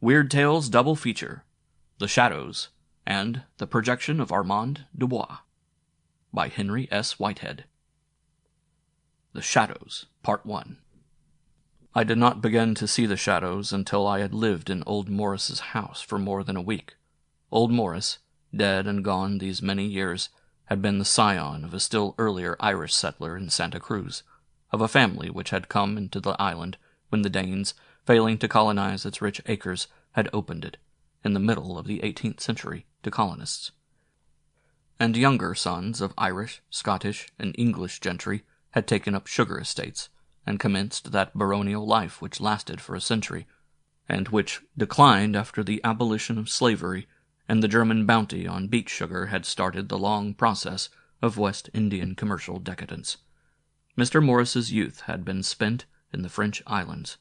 Weird Tales Double Feature, The Shadows, and The Projection of Armand Dubois, by Henry S. Whitehead. The Shadows, Part 1. I did not begin to see the shadows until I had lived in old Morris's house for more than a week. Old Morris, dead and gone these many years, had been the scion of a still earlier Irish settler in Santa Cruz, of a family which had come into the island when the Danes, failing to colonize its rich acres, had opened it, in the middle of the 18th century, to colonists. And younger sons of Irish, Scottish, and English gentry had taken up sugar estates, and commenced that baronial life which lasted for a century, and which declined after the abolition of slavery, and the German bounty on beet sugar had started the long process of West Indian commercial decadence. Mr. Morris's youth had been spent in the French islands.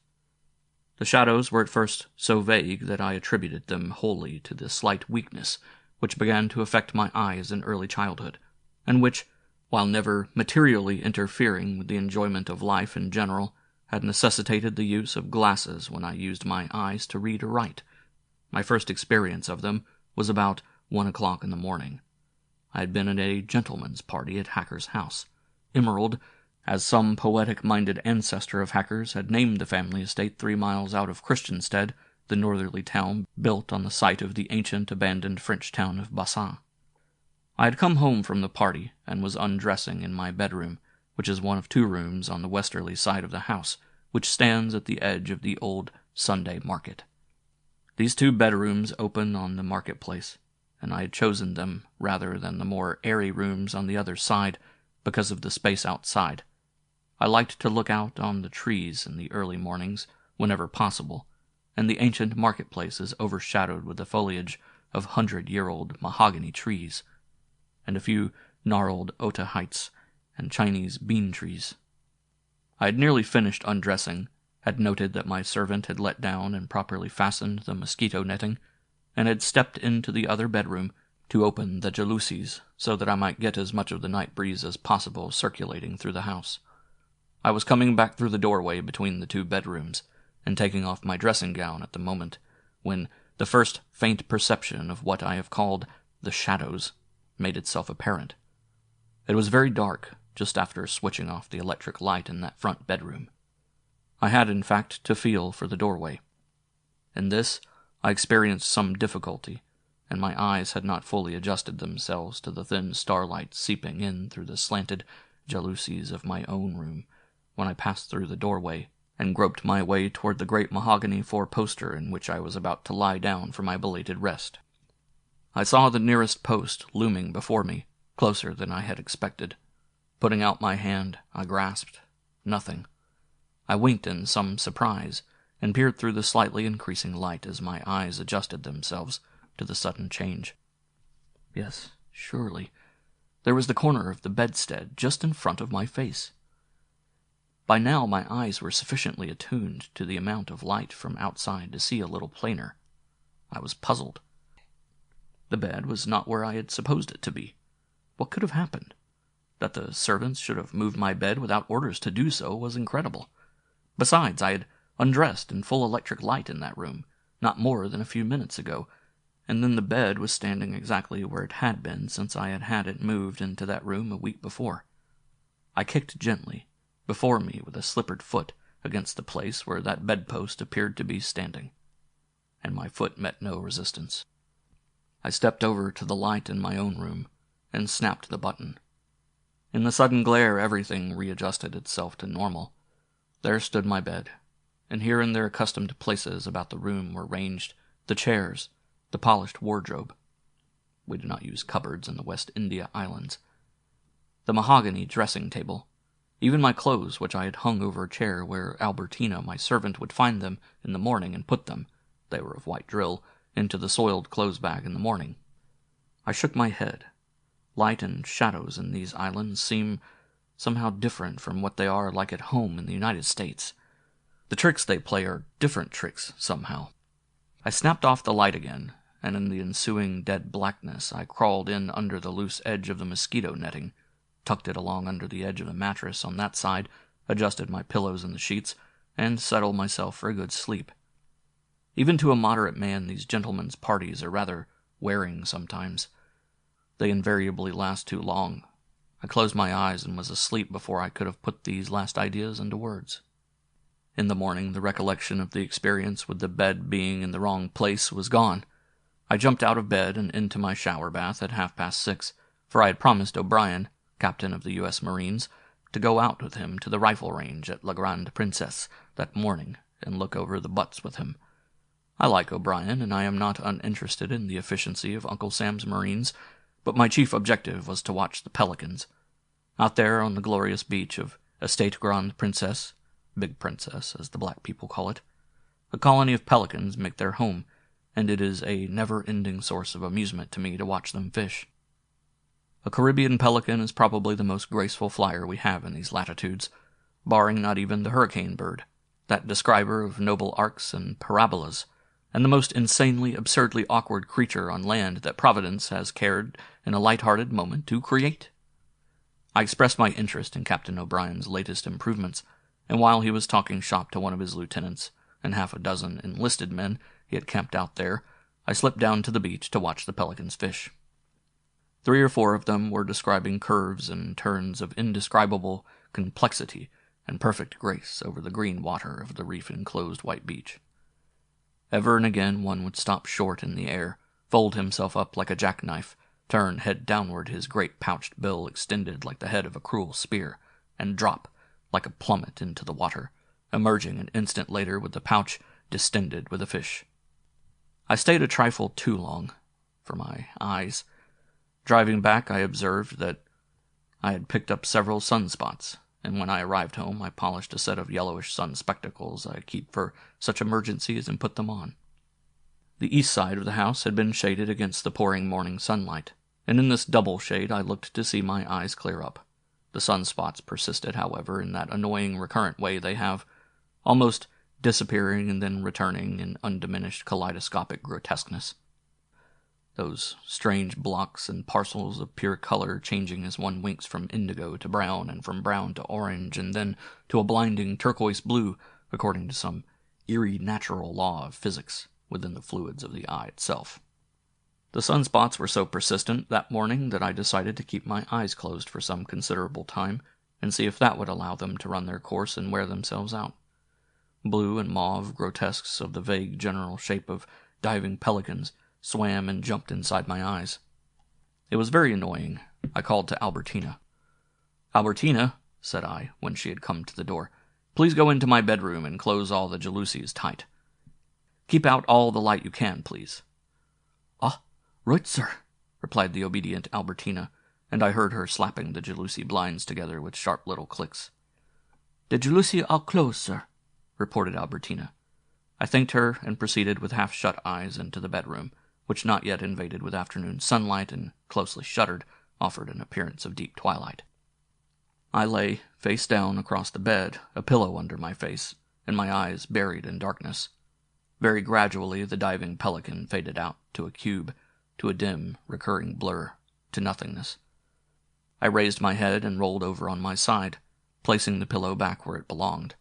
The shadows were at first so vague that I attributed them wholly to the slight weakness which began to affect my eyes in early childhood, and which, while never materially interfering with the enjoyment of life in general, had necessitated the use of glasses when I used my eyes to read or write. My first experience of them was about 1 o'clock in the morning. I had been at a gentleman's party at Hacker's house. Emerald, as some poetic-minded ancestor of Hacker's, had named the family estate 3 miles out of Christiansted, the northerly town built on the site of the ancient abandoned French town of Bassin. I had come home from the party and was undressing in my bedroom, which is one of 2 rooms on the westerly side of the house, which stands at the edge of the old Sunday market. These 2 bedrooms open on the marketplace, and I had chosen them rather than the more airy rooms on the other side because of the space outside. I liked to look out on the trees in the early mornings, whenever possible, and the ancient marketplace is overshadowed with the foliage of 100-year-old mahogany trees, and a few gnarled otaheights and Chinese bean trees. I had nearly finished undressing, had noted that my servant had let down and properly fastened the mosquito netting, and had stepped into the other bedroom to open the jalousies so that I might get as much of the night breeze as possible circulating through the house. I was coming back through the doorway between the 2 bedrooms, and taking off my dressing-gown at the moment, when the first faint perception of what I have called the shadows made itself apparent. It was very dark, just after switching off the electric light in that front bedroom. I had, in fact, to feel for the doorway. In this, I experienced some difficulty, and my eyes had not fully adjusted themselves to the thin starlight seeping in through the slanted jalousies of my own room, when I passed through the doorway and groped my way toward the great mahogany 4-poster in which I was about to lie down for my belated rest. I saw the nearest post looming before me, closer than I had expected. Putting out my hand, I grasped nothing. I winked in some surprise, and peered through the slightly increasing light as my eyes adjusted themselves to the sudden change. Yes, surely. There was the corner of the bedstead just in front of my face. By now my eyes were sufficiently attuned to the amount of light from outside to see a little plainer. I was puzzled. The bed was not where I had supposed it to be. What could have happened? That the servants should have moved my bed without orders to do so was incredible. Besides, I had undressed in full electric light in that room, not more than a few minutes ago, and then the bed was standing exactly where it had been since I had had it moved into that room a week before. I kicked gently, before me with a slippered foot, against the place where that bedpost appeared to be standing, and my foot met no resistance. I stepped over to the light in my own room, and snapped the button. In the sudden glare everything readjusted itself to normal. There stood my bed, and here in their accustomed places about the room were ranged the chairs, the polished wardrobe. We do not use cupboards in the West India Islands. The mahogany dressing table, even my clothes which I had hung over a chair where Albertina, my servant, would find them in the morning and put them, they were of white drill, into the soiled clothes bag in the morning. I shook my head. Light and shadows in these islands seem somehow different from what they are like at home in the United States. The tricks they play are different tricks, somehow. I snapped off the light again, and in the ensuing dead blackness I crawled in under the loose edge of the mosquito netting, tucked it along under the edge of the mattress on that side, adjusted my pillows and the sheets, and settled myself for a good sleep. Even to a moderate man, these gentlemen's parties are rather wearing sometimes. They invariably last too long. I closed my eyes and was asleep before I could have put these last ideas into words. In the morning, the recollection of the experience with the bed being in the wrong place was gone. I jumped out of bed and into my shower bath at 6:30, for I had promised O'Brien, captain of the U.S. Marines, to go out with him to the rifle range at La Grande Princesse that morning and look over the butts with him. I like O'Brien, and I am not uninterested in the efficiency of Uncle Sam's Marines, but my chief objective was to watch the pelicans. Out there on the glorious beach of Estate Grande Princesse, Big Princess as the black people call it, a colony of pelicans make their home, and it is a never-ending source of amusement to me to watch them fish. A Caribbean pelican is probably the most graceful flyer we have in these latitudes, barring not even the hurricane bird, that describer of noble arcs and parabolas, and the most insanely, absurdly awkward creature on land that Providence has cared in a light-hearted moment to create. I expressed my interest in Captain O'Brien's latest improvements, and while he was talking shop to one of his lieutenants and half a dozen enlisted men he had camped out there, I slipped down to the beach to watch the pelicans fish. 3 or 4 of them were describing curves and turns of indescribable complexity and perfect grace over the green water of the reef-enclosed white beach. Ever and again one would stop short in the air, fold himself up like a jackknife, turn head downward, his great pouched bill extended like the head of a cruel spear, and drop like a plummet into the water, emerging an instant later with the pouch distended with a fish. I stayed a trifle too long for my eyes. Driving back, I observed that I had picked up several sunspots, and when I arrived home I polished a set of yellowish sun spectacles I keep for such emergencies and put them on. The east side of the house had been shaded against the pouring morning sunlight, and in this double shade I looked to see my eyes clear up. The sunspots persisted, however, in that annoying recurrent way they have, almost disappearing and then returning in undiminished kaleidoscopic grotesqueness. Those strange blocks and parcels of pure color changing as one winks from indigo to brown and from brown to orange and then to a blinding turquoise blue, according to some eerie natural law of physics within the fluids of the eye itself. The sunspots were so persistent that morning that I decided to keep my eyes closed for some considerable time and see if that would allow them to run their course and wear themselves out. Blue and mauve grotesques of the vague general shape of diving pelicans swam and jumped inside my eyes. It was very annoying. I called to Albertina. "Albertina," said I, when she had come to the door, "please go into my bedroom and close all the jalousies tight. Keep out all the light you can, please." "Ah, right, sir," replied the obedient Albertina, and I heard her slapping the jalousie blinds together with sharp little clicks. "The jalousie all closed, sir," reported Albertina. I thanked her and proceeded with half-shut eyes into the bedroom, which, not yet invaded with afternoon sunlight and closely shuttered, offered an appearance of deep twilight. I lay face down across the bed, a pillow under my face, and my eyes buried in darkness. Very gradually the diving pelican faded out to a cube, to a dim, recurring blur, to nothingness. I raised my head and rolled over on my side, placing the pillow back where it belonged.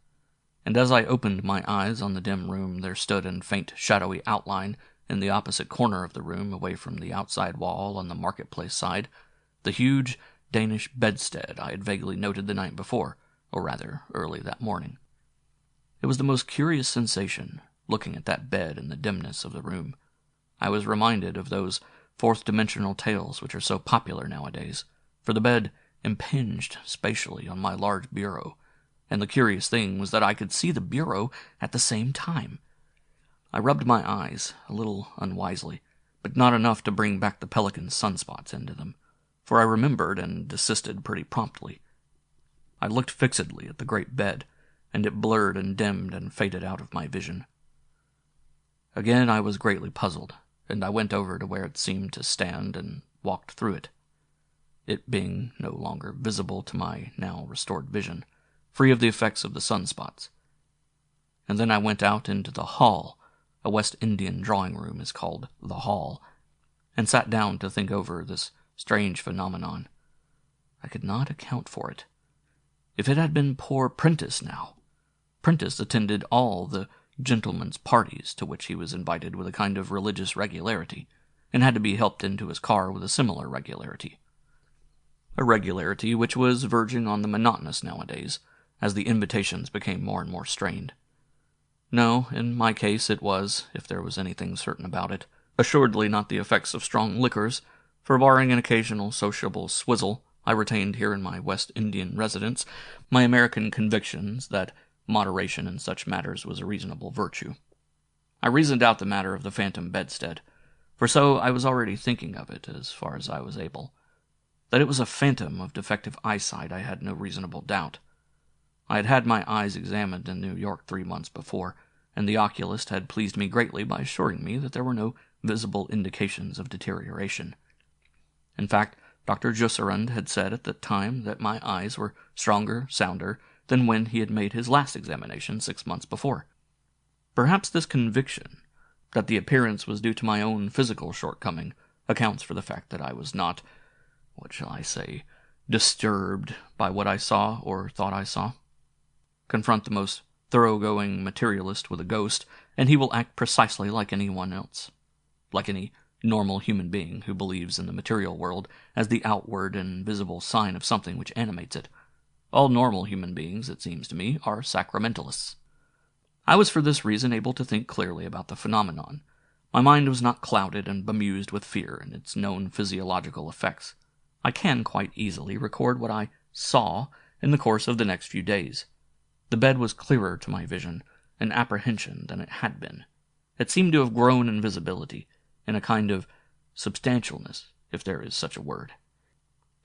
And as I opened my eyes on the dim room, there stood in faint shadowy outline, in the opposite corner of the room, away from the outside wall on the marketplace side, the huge Danish bedstead I had vaguely noted the night before, or rather early that morning. It was the most curious sensation, looking at that bed in the dimness of the room. I was reminded of those fourth-dimensional tales which are so popular nowadays, for the bed impinged spatially on my large bureau, and the curious thing was that I could see the bureau at the same time. I rubbed my eyes, a little unwisely, but not enough to bring back the pelican's sunspots into them, for I remembered and desisted pretty promptly. I looked fixedly at the great bed, and it blurred and dimmed and faded out of my vision. Again I was greatly puzzled, and I went over to where it seemed to stand and walked through it, it being no longer visible to my now restored vision, free of the effects of the sunspots. And then I went out into the hall, a West Indian drawing-room is called the hall, and sat down to think over this strange phenomenon. I could not account for it. If it had been poor Prentice now. Prentice attended all the gentlemen's parties to which he was invited with a kind of religious regularity, and had to be helped into his car with a similar regularity. A regularity which was verging on the monotonous nowadays, as the invitations became more and more strained. No, in my case it was, if there was anything certain about it, assuredly not the effects of strong liquors, for barring an occasional sociable swizzle, I retained here in my West Indian residence my American convictions that moderation in such matters was a reasonable virtue. I reasoned out the matter of the phantom bedstead, for so I was already thinking of it as far as I was able. That it was a phantom of defective eyesight I had no reasonable doubt. I had had my eyes examined in New York 3 months before, and the oculist had pleased me greatly by assuring me that there were no visible indications of deterioration. In fact, Dr. Jusserand had said at the time that my eyes were stronger, sounder, than when he had made his last examination 6 months before. Perhaps this conviction, that the appearance was due to my own physical shortcoming, accounts for the fact that I was not, what shall I say, disturbed by what I saw or thought I saw. Confront the most thoroughgoing materialist with a ghost, and he will act precisely like anyone else, like any normal human being who believes in the material world as the outward and visible sign of something which animates it. All normal human beings, it seems to me, are sacramentalists. I was for this reason able to think clearly about the phenomenon. My mind was not clouded and bemused with fear and its known physiological effects. I can quite easily record what I saw in the course of the next few days. The bed was clearer to my vision and apprehension than it had been. It seemed to have grown in visibility, in a kind of substantialness, if there is such a word.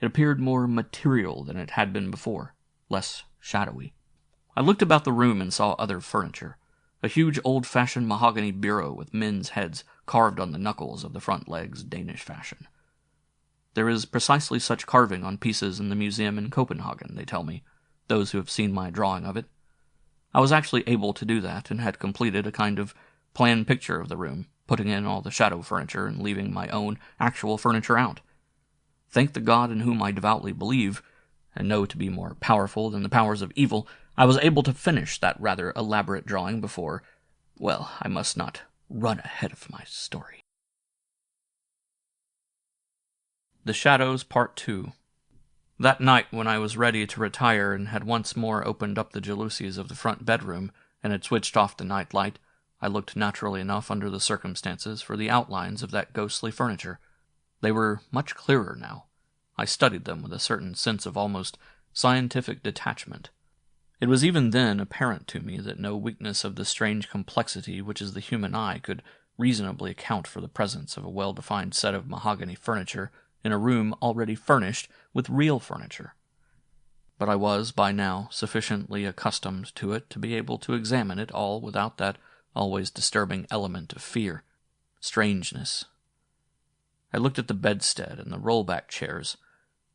It appeared more material than it had been before, less shadowy. I looked about the room and saw other furniture. A huge old-fashioned mahogany bureau with men's heads carved on the knuckles of the front legs Danish fashion. There is precisely such carving on pieces in the museum in Copenhagen, they tell me, those who have seen my drawing of it. I was actually able to do that, and had completed a kind of plan picture of the room, putting in all the shadow furniture and leaving my own actual furniture out. Thank the God in whom I devoutly believe, and know to be more powerful than the powers of evil, I was able to finish that rather elaborate drawing before, well, I must not run ahead of my story. The Shadows, Part 2. That night, when I was ready to retire and had once more opened up the jalousies of the front bedroom and had switched off the night light, I looked naturally enough under the circumstances for the outlines of that ghostly furniture. They were much clearer now. I studied them with a certain sense of almost scientific detachment. It was even then apparent to me that no weakness of the strange complexity which is the human eye could reasonably account for the presence of a well-defined set of mahogany furniture in a room already furnished with real furniture. But I was, by now, sufficiently accustomed to it to be able to examine it all without that always disturbing element of fear, strangeness. I looked at the bedstead and the roll-back chairs,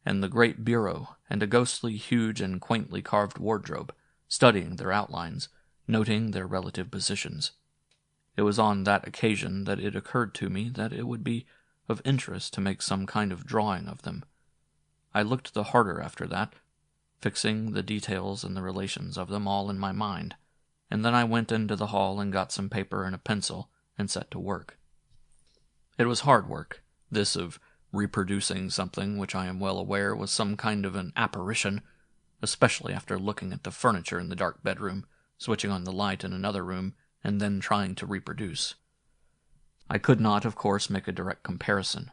and the great bureau, and a ghostly, huge, and quaintly carved wardrobe, studying their outlines, noting their relative positions. It was on that occasion that it occurred to me that it would be of interest to make some kind of drawing of them. I looked the harder after that, fixing the details and the relations of them all in my mind, and then I went into the hall and got some paper and a pencil and set to work. It was hard work, this of reproducing something which I am well aware was some kind of an apparition, especially after looking at the furniture in the dark bedroom, switching on the light in another room, and then trying to reproduce. I could not, of course, make a direct comparison.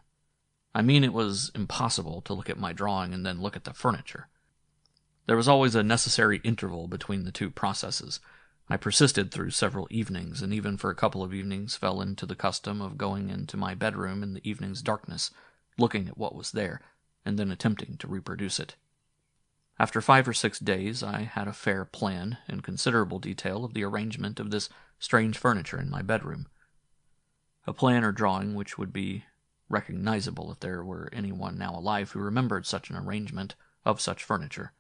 I mean, it was impossible to look at my drawing and then look at the furniture. There was always a necessary interval between the two processes. I persisted through several evenings, and even for a couple of evenings fell into the custom of going into my bedroom in the evening's darkness, looking at what was there, and then attempting to reproduce it. After 5 or 6 days, I had a fair plan, in considerable detail, of the arrangement of this strange furniture in my bedroom. A plan or drawing which would be recognizable if there were anyone now alive who remembered such an arrangement of such furniture.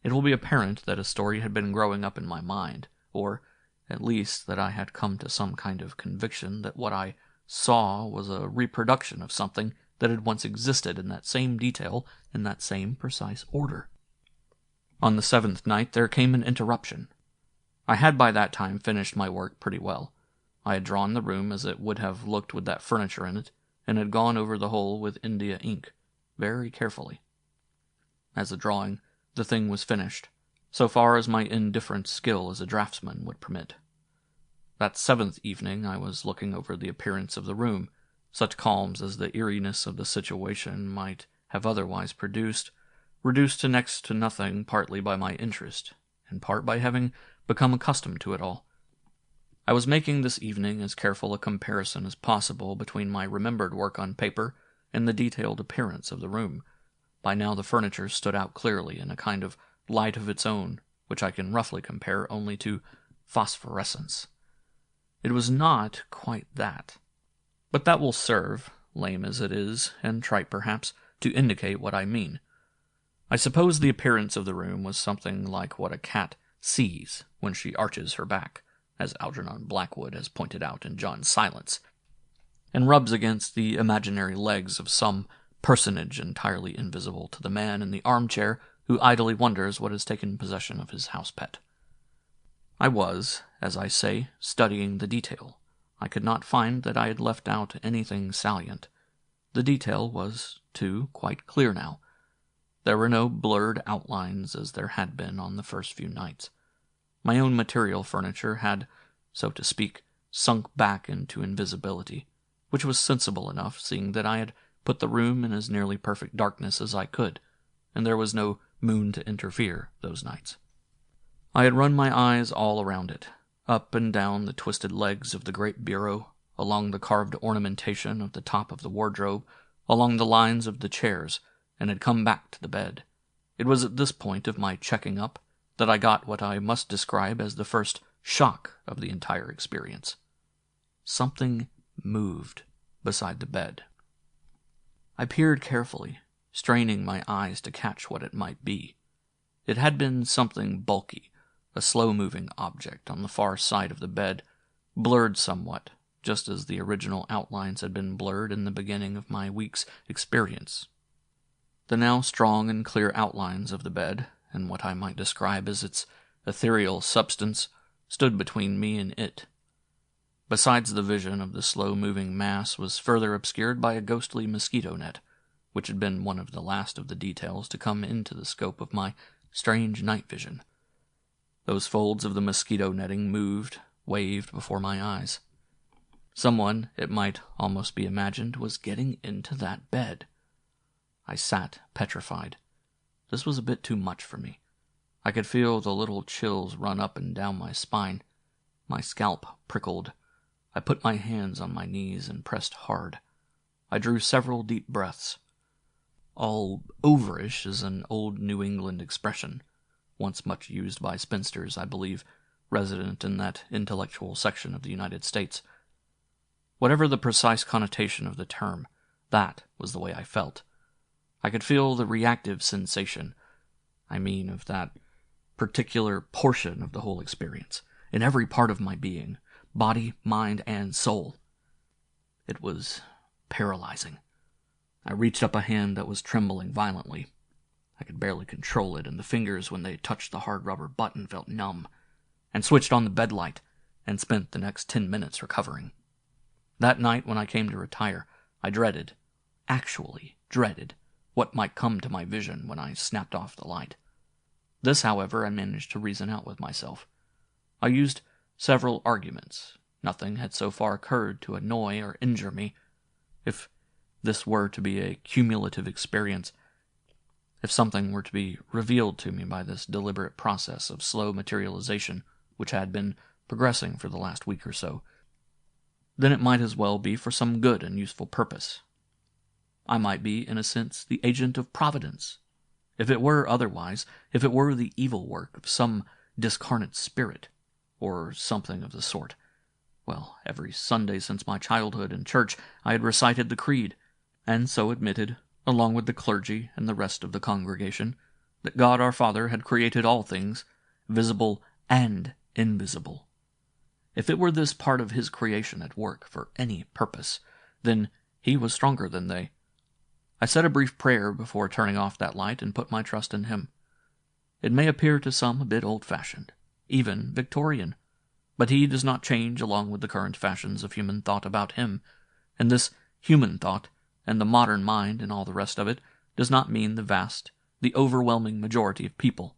It will be apparent that a story had been growing up in my mind, or, at least, that I had come to some kind of conviction that what I saw was a reproduction of something that had once existed in that same detail, in that same precise order. On the 7th night there came an interruption. I had by that time finished my work pretty well. I had drawn the room as it would have looked with that furniture in it, and had gone over the whole with India ink, very carefully. As a drawing, the thing was finished, so far as my indifferent skill as a draftsman would permit. That 7th evening I was looking over the appearance of the room, such qualms as the eeriness of the situation might have otherwise produced, reduced to next to nothing partly by my interest, in part by having become accustomed to it all. I was making this evening as careful a comparison as possible between my remembered work on paper and the detailed appearance of the room. By now the furniture stood out clearly in a kind of light of its own, which I can roughly compare only to phosphorescence. It was not quite that, but that will serve, lame as it is, and trite perhaps, to indicate what I mean. I suppose the appearance of the room was something like what a cat sees when she arches her back, as Algernon Blackwood has pointed out in John Silence, and rubs against the imaginary legs of some personage entirely invisible to the man in the armchair who idly wonders what has taken possession of his house-pet. I was, as I say, studying the detail. I could not find that I had left out anything salient. The detail was, too, quite clear now. There were no blurred outlines as there had been on the first few nights. My own material furniture had, so to speak, sunk back into invisibility, which was sensible enough, seeing that I had put the room in as nearly perfect darkness as I could, and there was no moon to interfere those nights. I had run my eyes all around it, up and down the twisted legs of the great bureau, along the carved ornamentation of the top of the wardrobe, along the lines of the chairs, and had come back to the bed. It was at this point of my checking up that I got what I must describe as the first shock of the entire experience. Something moved beside the bed. I peered carefully, straining my eyes to catch what it might be. It had been something bulky, a slow-moving object on the far side of the bed, blurred somewhat, just as the original outlines had been blurred in the beginning of my week's experience. The now strong and clear outlines of the bed, and what I might describe as its ethereal substance, stood between me and it. Besides the vision of the slow-moving mass was further obscured by a ghostly mosquito net, which had been one of the last of the details to come into the scope of my strange night vision. Those folds of the mosquito netting moved, waved before my eyes. Someone, it might almost be imagined, was getting into that bed. I sat petrified. This was a bit too much for me. I could feel the little chills run up and down my spine. My scalp prickled. I put my hands on my knees and pressed hard. I drew several deep breaths. All overish is an old New England expression, once much used by spinsters, I believe, resident in that intellectual section of the United States. Whatever the precise connotation of the term, that was the way I felt. I could feel the reactive sensation, of that particular portion of the whole experience, in every part of my being, body, mind, and soul. It was paralyzing. I reached up a hand that was trembling violently. I could barely control it, and the fingers, when they touched the hard rubber button, felt numb, and switched on the bed light, and spent the next 10 minutes recovering. That night, when I came to retire, I actually dreaded, what might come to my vision when I snapped off the light. This, however, I managed to reason out with myself. I used several arguments. Nothing had so far occurred to annoy or injure me. If this were to be a cumulative experience, if something were to be revealed to me by this deliberate process of slow materialization which had been progressing for the last week or so, then it might as well be for some good and useful purpose. I might be, in a sense, the agent of Providence. If it were otherwise, if it were the evil work of some discarnate spirit, or something of the sort, well, every Sunday since my childhood in church I had recited the creed, and so admitted, along with the clergy and the rest of the congregation, that God our Father had created all things, visible and invisible. If it were this part of his creation at work for any purpose, then he was stronger than they. I said a brief prayer before turning off that light and put my trust in him. It may appear to some a bit old-fashioned. even Victorian. But he does not change along with the current fashions of human thought about him, and this human thought, and the modern mind and all the rest of it, does not mean the overwhelming majority of people.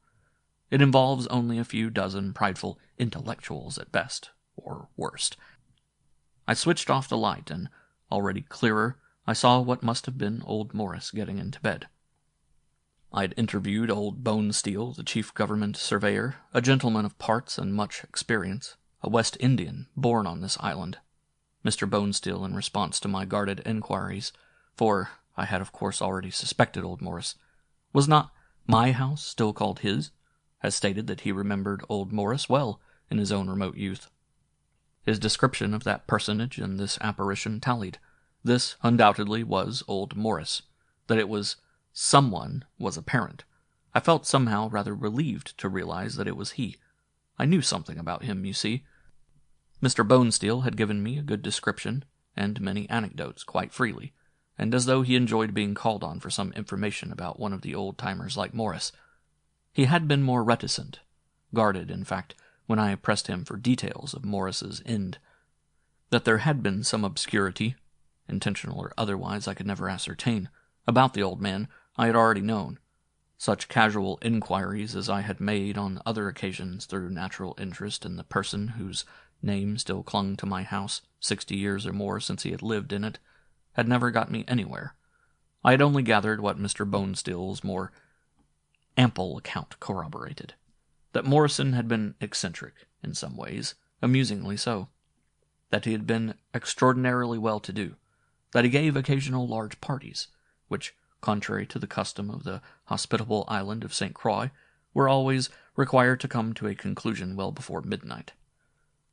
It involves only a few dozen prideful intellectuals at best, or worst. I switched off the light, and, already clearer, I saw what must have been old Morris getting into bed. I had interviewed old Bonesteel, the chief government surveyor, a gentleman of parts and much experience, a West Indian born on this island. Mr. Bonesteel, in response to my guarded inquiries, for I had of course already suspected old Morris, was not my house still called his, has stated that he remembered old Morris well in his own remote youth. His description of that personage and this apparition tallied. This undoubtedly was old Morris. That it was someone was apparent. I felt somehow rather relieved to realize that it was he. I knew something about him, you see. Mr. Bonesteel had given me a good description, and many anecdotes, quite freely, and as though he enjoyed being called on for some information about one of the old-timers like Morris. He had been more reticent, guarded, in fact, when I pressed him for details of Morris's end. That there had been some obscurity, intentional or otherwise I could never ascertain, about the old man I had already known. Such casual inquiries as I had made on other occasions through natural interest in the person whose name still clung to my house 60 years or more since he had lived in it, had never got me anywhere. I had only gathered what Mr. Bonesteel's more ample account corroborated, that Morrison had been eccentric in some ways, amusingly so, that he had been extraordinarily well-to-do, that he gave occasional large parties, which, contrary to the custom of the hospitable island of St. Croix, were always required to come to a conclusion well before midnight.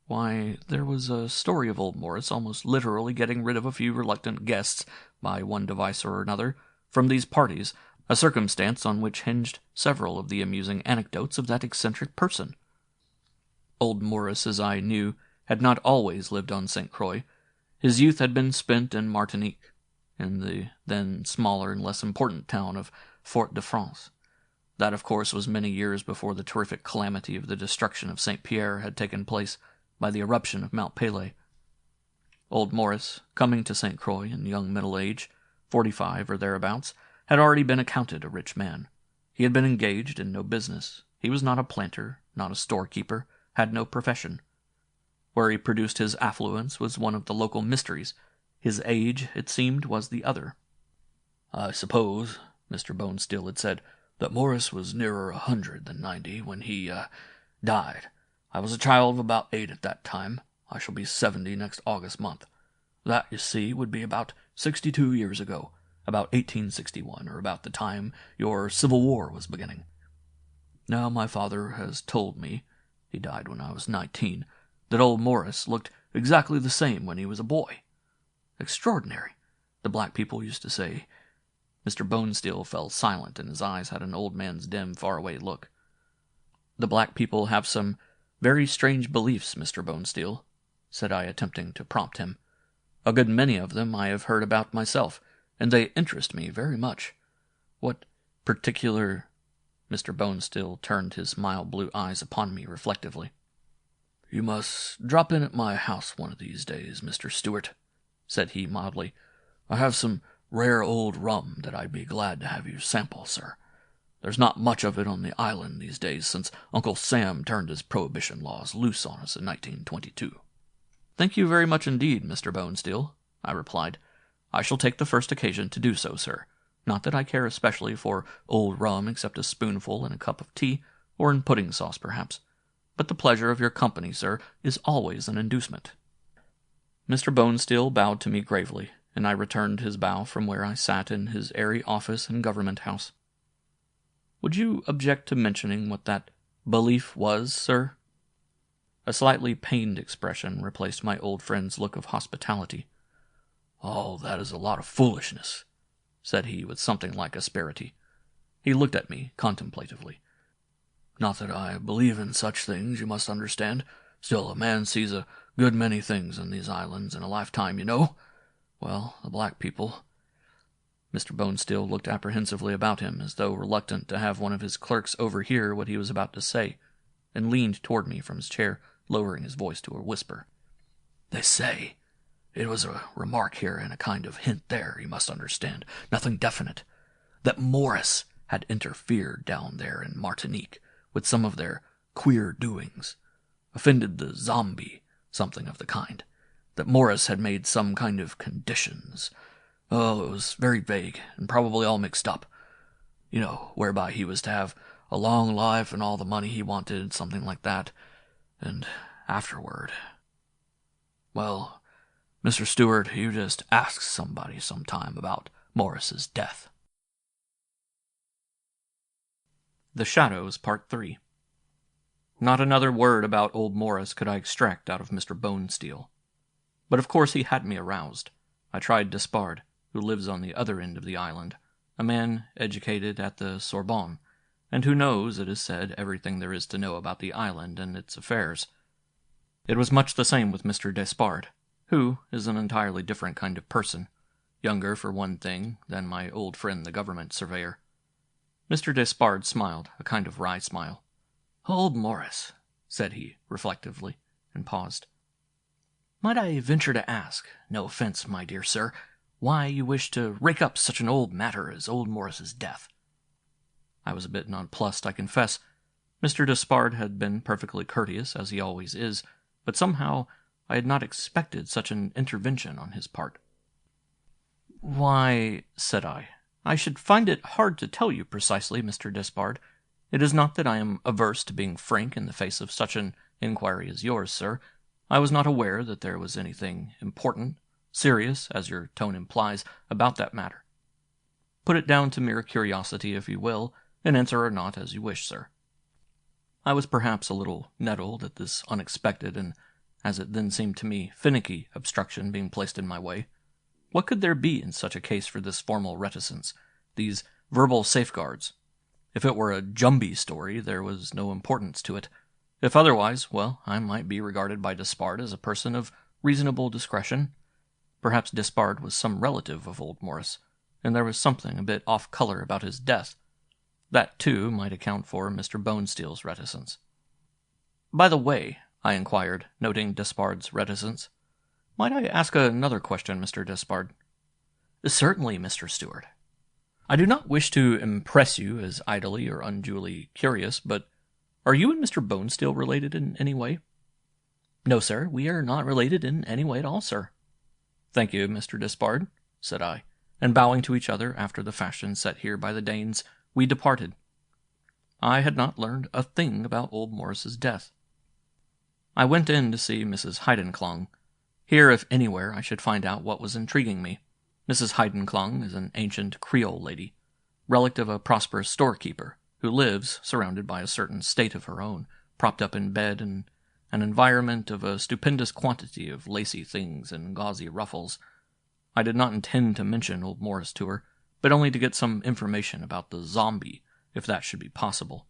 Why, there was a story of old Morris almost literally getting rid of a few reluctant guests, by one device or another, from these parties, a circumstance on which hinged several of the amusing anecdotes of that eccentric person. Old Morris, as I knew, had not always lived on St. Croix. His youth had been spent in Martinique, in the then smaller and less important town of Fort-de-France. That, of course, was many years before the terrific calamity of the destruction of St. Pierre had taken place by the eruption of Mount Pelée. Old Morris, coming to St. Croix in young middle age, 45 or thereabouts, had already been accounted a rich man. He had been engaged in no business. He was not a planter, not a storekeeper, had no profession. Where he produced his affluence was one of the local mysteries. His age, it seemed, was the other. "I suppose," Mr. Bonesteel had said, "that Morris was nearer 100 than 90 when he, died. I was a child of about 8 at that time. I shall be 70 next August month. That, you see, would be about 62 years ago, about 1861, or about the time your Civil War was beginning. Now my father has told me, he died when I was 19, that old Morris looked exactly the same when he was a boy. Extraordinary, the black people used to say." Mr. Bonesteel fell silent, and his eyes had an old man's dim, far-away look. "The black people have some very strange beliefs, Mr. Bonesteel," said I, attempting to prompt him. "A good many of them I have heard about myself, and they interest me very much. What particular—" Mr. Bonesteel turned his mild blue eyes upon me reflectively. "You must drop in at my house one of these days, Mr. Stewart," said he mildly. "I have some rare old rum that I'd be glad to have you sample, sir. There's not much of it on the island these days since Uncle Sam turned his prohibition laws loose on us in 1922. "Thank you very much indeed, Mr. Bonesteel," I replied. "I shall take the first occasion to do so, sir. Not that I care especially for old rum except a spoonful in a cup of tea, or in pudding sauce perhaps. But the pleasure of your company, sir, is always an inducement." Mr. Bonesteel bowed to me gravely, and I returned his bow from where I sat in his airy office and government house. "Would you object to mentioning what that belief was, sir?" A slightly pained expression replaced my old friend's look of hospitality. "Oh, that is a lot of foolishness," said he with something like asperity. He looked at me contemplatively. "Not that I believe in such things, you must understand. Still, a man sees a good many things in these islands in a lifetime, you know. Well, the black people—" Mr. Bonesteel looked apprehensively about him, as though reluctant to have one of his clerks overhear what he was about to say, and leaned toward me from his chair, lowering his voice to a whisper. "They say it was a remark here and a kind of hint there, you must understand, nothing definite, that Morris had interfered down there in Martinique with some of their queer doings, offended the zombie, something of the kind, that Morris had made some kind of conditions. Oh, it was very vague, and probably all mixed up. You know, whereby he was to have a long life and all the money he wanted, something like that. And afterward... Well, Mr. Stewart, you just ask somebody sometime about Morris's death." The Shadows, Part 3. Not another word about old Morris could I extract out of Mr. Bonesteel. But of course he had me aroused. I tried Despard, who lives on the other end of the island, a man educated at the Sorbonne, and who knows, it is said, everything there is to know about the island and its affairs. It was much the same with Mr. Despard, who is an entirely different kind of person, younger for one thing than my old friend the government surveyor. Mr. Despard smiled, a kind of wry smile. "Old Morris," said he, reflectively, and paused. "Might I venture to ask, no offense, my dear sir, why you wish to rake up such an old matter as old Morris's death?" I was a bit nonplussed, I confess. Mr. Despard had been perfectly courteous, as he always is, but somehow I had not expected such an intervention on his part. "Why," said I should find it hard to tell you precisely, Mr. Despard. It is not that I am averse to being frank in the face of such an inquiry as yours, sir. I was not aware that there was anything important, serious, as your tone implies, about that matter. Put it down to mere curiosity, if you will, and answer or not as you wish, sir." I was perhaps a little nettled at this unexpected and, as it then seemed to me, finicky obstruction being placed in my way. What could there be in such a case for this formal reticence, these verbal safeguards? If it were a Jumbie story, there was no importance to it. If otherwise, well, I might be regarded by Despard as a person of reasonable discretion. Perhaps Despard was some relative of old Morris, and there was something a bit off-color about his death. That, too, might account for Mr. Bonesteel's reticence. "By the way," I inquired, noting Despard's reticence, "might I ask another question, Mr. Despard?" "Certainly, Mr. Stewart." "I do not wish to impress you as idly or unduly curious, but are you and Mr. Bonesteel related in any way?" "No, sir, we are not related in any way at all, sir." "Thank you, Mr. Despard," said I, and bowing to each other after the fashion set here by the Danes, we departed. I had not learned a thing about old Morris's death. I went in to see Mrs. Heidenclong. Here, if anywhere, I should find out what was intriguing me. Mrs. Heidenclong is an ancient Creole lady, relict of a prosperous storekeeper, who lives, surrounded by a certain state of her own, propped up in bed in an environment of a stupendous quantity of lacy things and gauzy ruffles. I did not intend to mention old Morris to her, but only to get some information about the zombie, if that should be possible.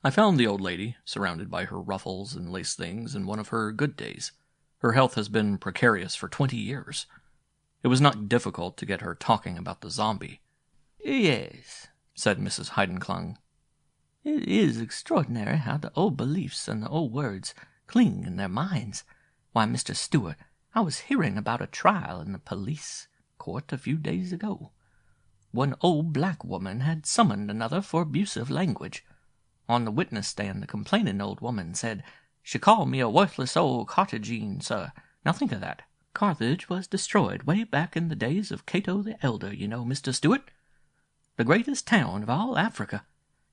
I found the old lady, surrounded by her ruffles and lace things, in one of her good days. Her health has been precarious for 20 years. It was not difficult to get her talking about the zombie. "Yes," said Mrs. Heidenclong. "it is extraordinary how the old beliefs and the old words cling in their minds. Why, Mr. Stewart, I was hearing about a trial in the police court a few days ago. One old black woman had summoned another for abusive language. On the witness stand the complaining old woman said, 'She called me a worthless old Carthagene, sir.' Now think of that. Carthage was destroyed way back in the days of Cato the Elder, you know, Mr. Stewart. The greatest town of all Africa.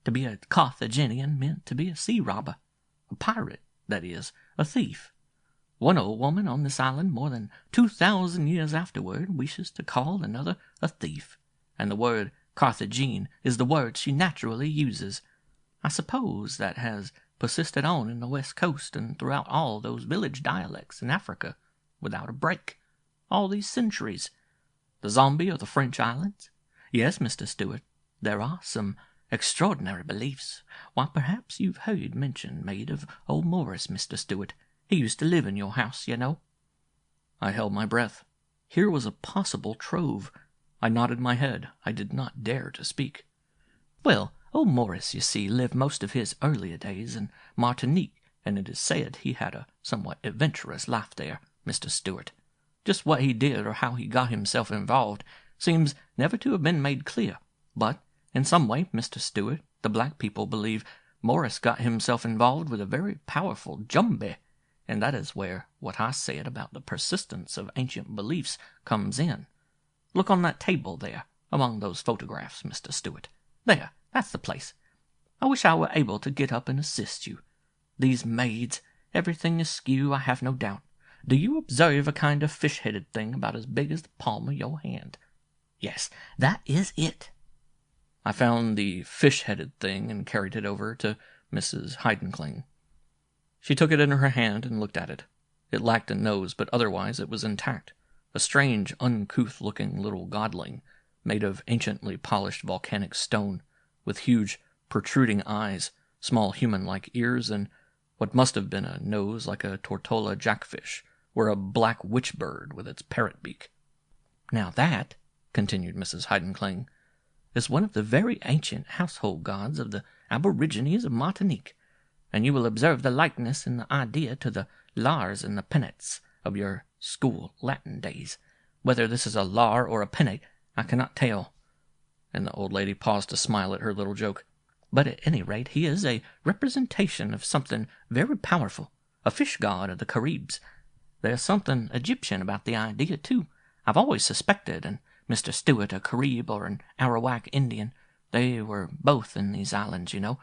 To be a Carthaginian meant to be a sea robber. A pirate, that is, a thief. One old woman on this island more than 2,000 years afterward wishes to call another a thief, and the word Carthagene is the word she naturally uses. I suppose that has persisted on in the West Coast and throughout all those village dialects in Africa, without a break, all these centuries. The zombie of the French islands? Yes, Mr. Stewart, there are some extraordinary beliefs. Why, perhaps you've heard mention made of old Morris, Mr. Stewart. He used to live in your house, you know." I held my breath. Here was a possible trove. I nodded my head. I did not dare to speak. "Well, Old Morris, you see, lived most of his earlier days in Martinique, and it is said he had a somewhat adventurous life there, Mr. Stewart. Just what he did or how he got himself involved seems never to have been made clear, but in some way, Mr. Stewart, the black people believe Morris got himself involved with a very powerful Jumbie, and that is where what I said about the persistence of ancient beliefs comes in. Look on that table there, among those photographs, Mr. Stewart. There, that's the place. I wish I were able to get up and assist you. These maids, everything askew, I have no doubt. Do you observe a kind of fish-headed thing about as big as the palm of your hand? Yes, that is it. I found the fish-headed thing and carried it over to Mrs. Heidenkling. She took it in her hand and looked at it. It lacked a nose, but otherwise it was intact. A strange, uncouth-looking little godling, made of anciently polished volcanic stone, with huge, protruding eyes, small human-like ears, and what must have been a nose like a tortola jackfish, or a black witch-bird with its parrot-beak. Now that, continued Mrs. Heidenkling, is one of the very ancient household gods of the aborigines of Martinique, and you will observe the likeness in the idea to the Lars and the Penates of your school Latin days. Whether this is a Lar or a Penate, I cannot tell. And the old lady paused to smile at her little joke. But at any rate, he is a representation of something very powerful, a fish god of the Caribs. There's something Egyptian about the idea, too. I've always suspected, and Mr. Stewart a Carib or an Arawak Indian. They were both in these islands, you know.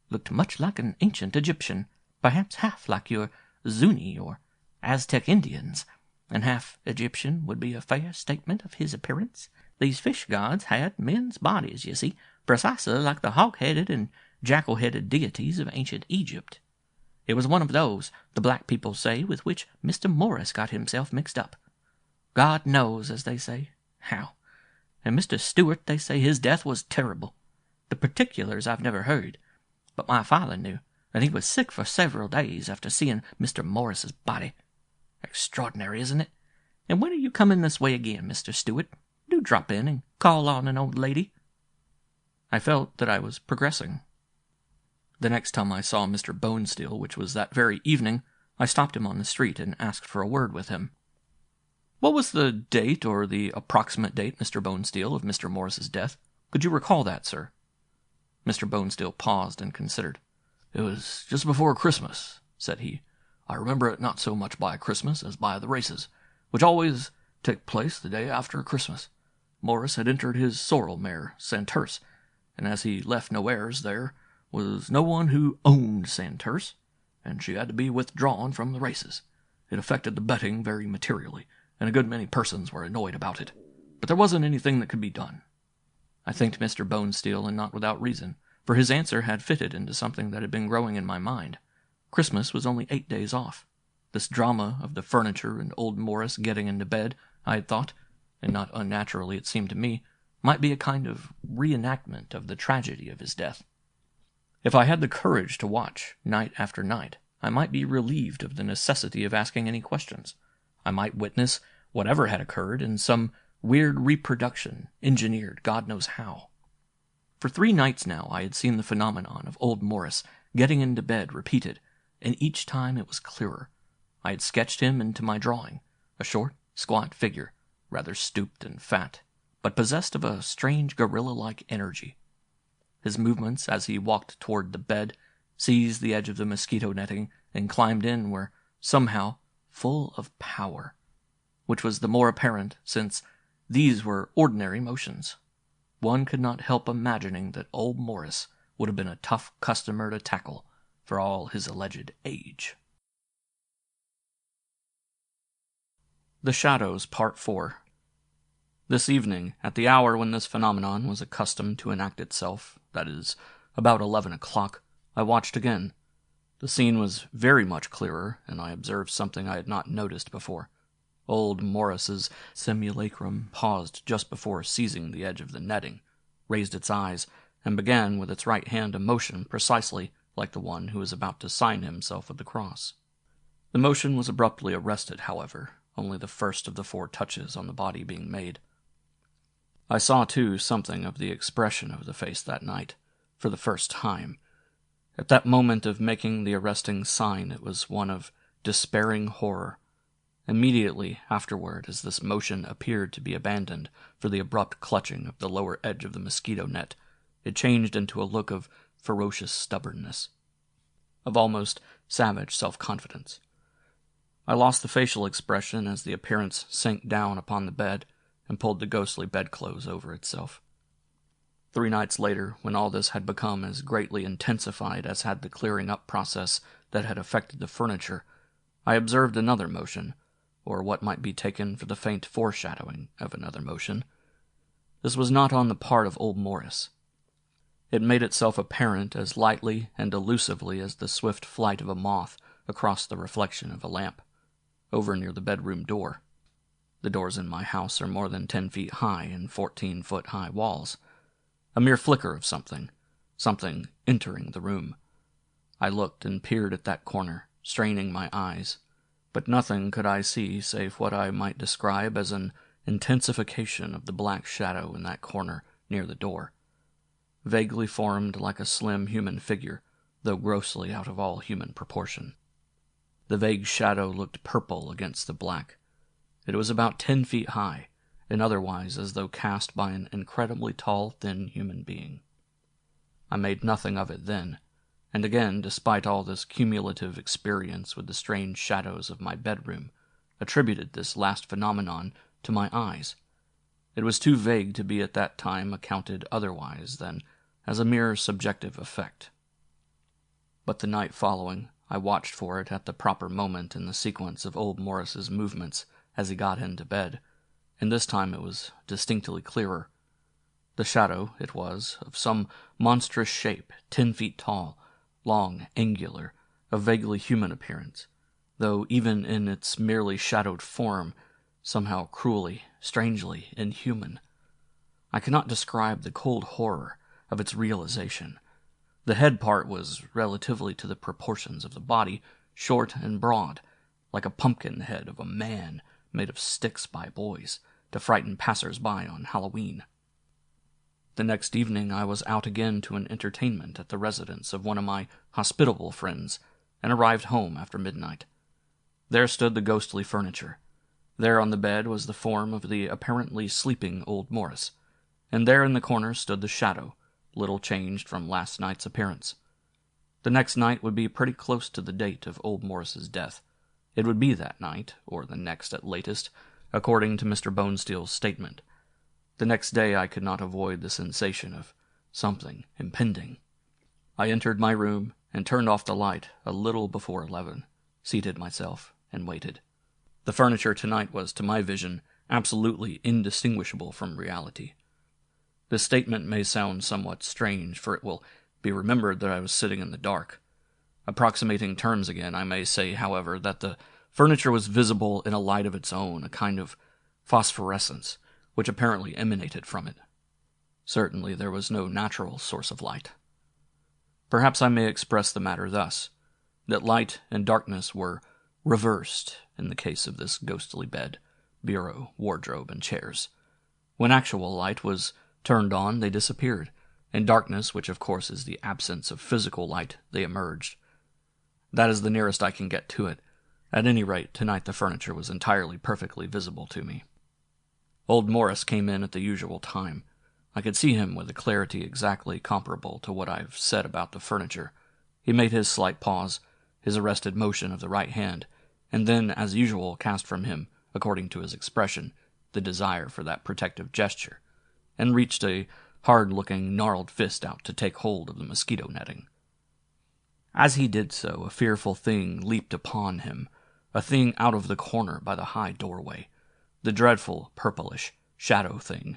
Looked much like an ancient Egyptian, perhaps half like your Zuni or Aztec Indians, and half Egyptian would be a fair statement of his appearance. These fish gods had men's bodies, you see, precisely like the hawk-headed and jackal-headed deities of ancient Egypt. It was one of those, the black people say, with which Mr. Morris got himself mixed up. God knows, as they say, how. And Mr. Stewart, they say his death was terrible. The particulars I've never heard, but my father knew, and he was sick for several days after seeing Mr. Morris's body. Extraordinary, isn't it? And when are you coming this way again, Mr. Stewart? Do drop in and call on an old lady. I felt that I was progressing. The next time I saw Mr. Bonesteel, which was that very evening, I stopped him on the street and asked for a word with him. What was the date or the approximate date, Mr. Bonesteel, of Mr. Morris's death? Could you recall that, sir? Mr. Bonesteel paused and considered. It was just before Christmas, said he. I remember it not so much by Christmas as by the races, which always take place the day after Christmas. Morris had entered his sorrel mare, Santerce, and as he left no heirs, there was no one who owned Santerce, and she had to be withdrawn from the races. It affected the betting very materially, and a good many persons were annoyed about it, but there wasn't anything that could be done. I thanked Mr. Bonesteel, and not without reason, for his answer had fitted into something that had been growing in my mind. Christmas was only 8 days off. This drama of the furniture and old Morris getting into bed, I had thought, and not unnaturally it seemed to me, might be a kind of reenactment of the tragedy of his death. If I had the courage to watch, night after night, I might be relieved of the necessity of asking any questions. I might witness whatever had occurred in some weird reproduction, engineered God knows how. For 3 nights now I had seen the phenomenon of old Morris getting into bed repeated, and each time it was clearer. I had sketched him into my drawing, a short, squat figure, rather stooped and fat, but possessed of a strange gorilla-like energy. His movements as he walked toward the bed, seized the edge of the mosquito netting, and climbed in were, somehow, full of power, which was the more apparent since these were ordinary motions. One could not help imagining that old Morris would have been a tough customer to tackle for all his alleged age. The Shadows, Part 4. This evening, at the hour when this phenomenon was accustomed to enact itself, that is, about 11 o'clock, I watched again. The scene was very much clearer, and I observed something I had not noticed before. Old Morris's simulacrum paused just before seizing the edge of the netting, raised its eyes, and began with its right hand a motion precisely like the one who was about to sign himself with the cross. The motion was abruptly arrested, however, only the first of the 4 touches on the body being made. I saw, too, something of the expression of the face that night, for the first time. At that moment of making the arresting sign, it was one of despairing horror. Immediately afterward, as this motion appeared to be abandoned for the abrupt clutching of the lower edge of the mosquito net, it changed into a look of ferocious stubbornness, of almost savage self-confidence. I lost the facial expression as the appearance sank down upon the bed and pulled the ghostly bedclothes over itself. 3 nights later, when all this had become as greatly intensified as had the clearing-up process that had affected the furniture, I observed another motion, or what might be taken for the faint foreshadowing of another motion. This was not on the part of old Morris. It made itself apparent as lightly and elusively as the swift flight of a moth across the reflection of a lamp, over near the bedroom door. The doors in my house are more than 10 feet high and 14-foot-high walls. A mere flicker of something entering the room. I looked and peered at that corner, straining my eyes, but nothing could I see save what I might describe as an intensification of the black shadow in that corner near the door, vaguely formed like a slim human figure, though grossly out of all human proportion. The vague shadow looked purple against the black. It was about 10 feet high, and otherwise as though cast by an incredibly tall, thin human being. I made nothing of it then, and again, despite all this cumulative experience with the strange shadows of my bedroom, attributed this last phenomenon to my eyes. It was too vague to be at that time accounted otherwise than as a mere subjective effect. But the night following, I watched for it at the proper moment in the sequence of old Morris's movements as he got into bed, and this time it was distinctly clearer. The shadow, it was, of some monstrous shape, 10 feet tall, long, angular, of vaguely human appearance, though even in its merely shadowed form, somehow cruelly, strangely inhuman. I cannot describe the cold horror of its realization. The head part was, relatively to the proportions of the body, short and broad, like a pumpkin head of a man made of sticks by boys, to frighten passers-by on Halloween. The next evening I was out again to an entertainment at the residence of one of my hospitable friends, and arrived home after midnight. There stood the ghostly furniture. There on the bed was the form of the apparently sleeping old Morris, and there in the corner stood the shadow, little changed from last night's appearance. The next night would be pretty close to the date of old Morris's death. It would be that night, or the next at latest, according to Mr. Bonesteel's statement. The next day I could not avoid the sensation of something impending. I entered my room and turned off the light a little before 11, seated myself, and waited. The furniture tonight was, to my vision, absolutely indistinguishable from reality. This statement may sound somewhat strange, for it will be remembered that I was sitting in the dark. Approximating terms again, I may say, however, that the furniture was visible in a light of its own, a kind of phosphorescence, which apparently emanated from it. Certainly there was no natural source of light. Perhaps I may express the matter thus, that light and darkness were reversed in the case of this ghostly bed, bureau, wardrobe, and chairs. When actual light was turned on, they disappeared, and darkness, which of course is the absence of physical light, they emerged. That is the nearest I can get to it. At any rate, tonight the furniture was entirely perfectly visible to me. Old Morris came in at the usual time. I could see him with a clarity exactly comparable to what I've said about the furniture. He made his slight pause, his arrested motion of the right hand, and then, as usual, cast from him, according to his expression, the desire for that protective gesture, and reached a hard-looking, gnarled fist out to take hold of the mosquito netting. As he did so, a fearful thing leaped upon him, a thing out of the corner by the high doorway, the dreadful, purplish, shadow thing.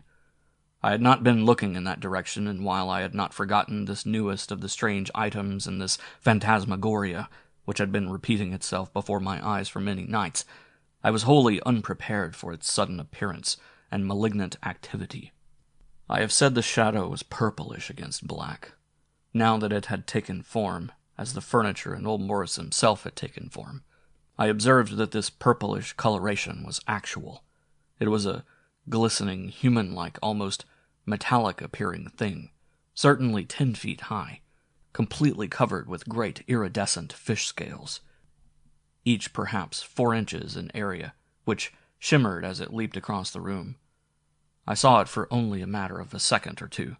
I had not been looking in that direction, and while I had not forgotten this newest of the strange items in this phantasmagoria, which had been repeating itself before my eyes for many nights, I was wholly unprepared for its sudden appearance and malignant activity. I have said the shadow was purplish against black. Now that it had taken form, as the furniture and old Morris himself had taken form, I observed that this purplish coloration was actual. It was a glistening, human-like, almost metallic-appearing thing, certainly 10 feet high, completely covered with great iridescent fish scales, each perhaps 4 inches in area, which shimmered as it leaped across the room. I saw it for only a matter of a second or two.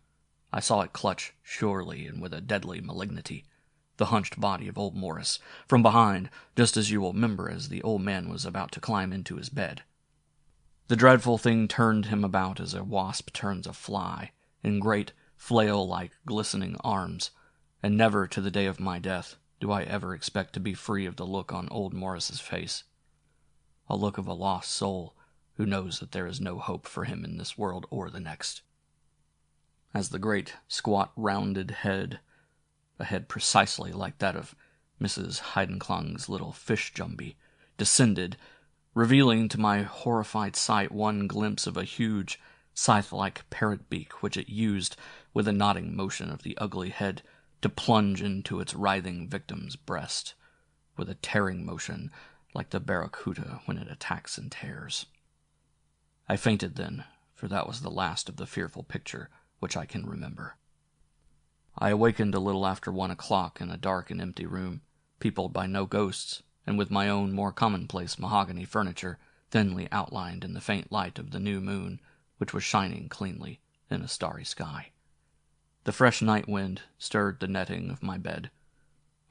I saw it clutch surely and with a deadly malignity the hunched body of old Morris, from behind, just as you will remember as the old man was about to climb into his bed. The dreadful thing turned him about as a wasp turns a fly, in great, flail-like, glistening arms, and never to the day of my death do I ever expect to be free of the look on old Morris's face. A look of a lost soul who knows that there is no hope for him in this world or the next. As the great, squat, rounded head, a head precisely like that of Mrs. Heidenklang's little fish jumbie, descended, revealing to my horrified sight one glimpse of a huge, scythe-like parrot beak which it used, with a nodding motion of the ugly head, to plunge into its writhing victim's breast, with a tearing motion like the barracuda when it attacks and tears. I fainted then, for that was the last of the fearful picture which I can remember. I awakened a little after 1 o'clock in a dark and empty room, peopled by no ghosts, and with my own more commonplace mahogany furniture thinly outlined in the faint light of the new moon, which was shining cleanly in a starry sky. The fresh night wind stirred the netting of my bed.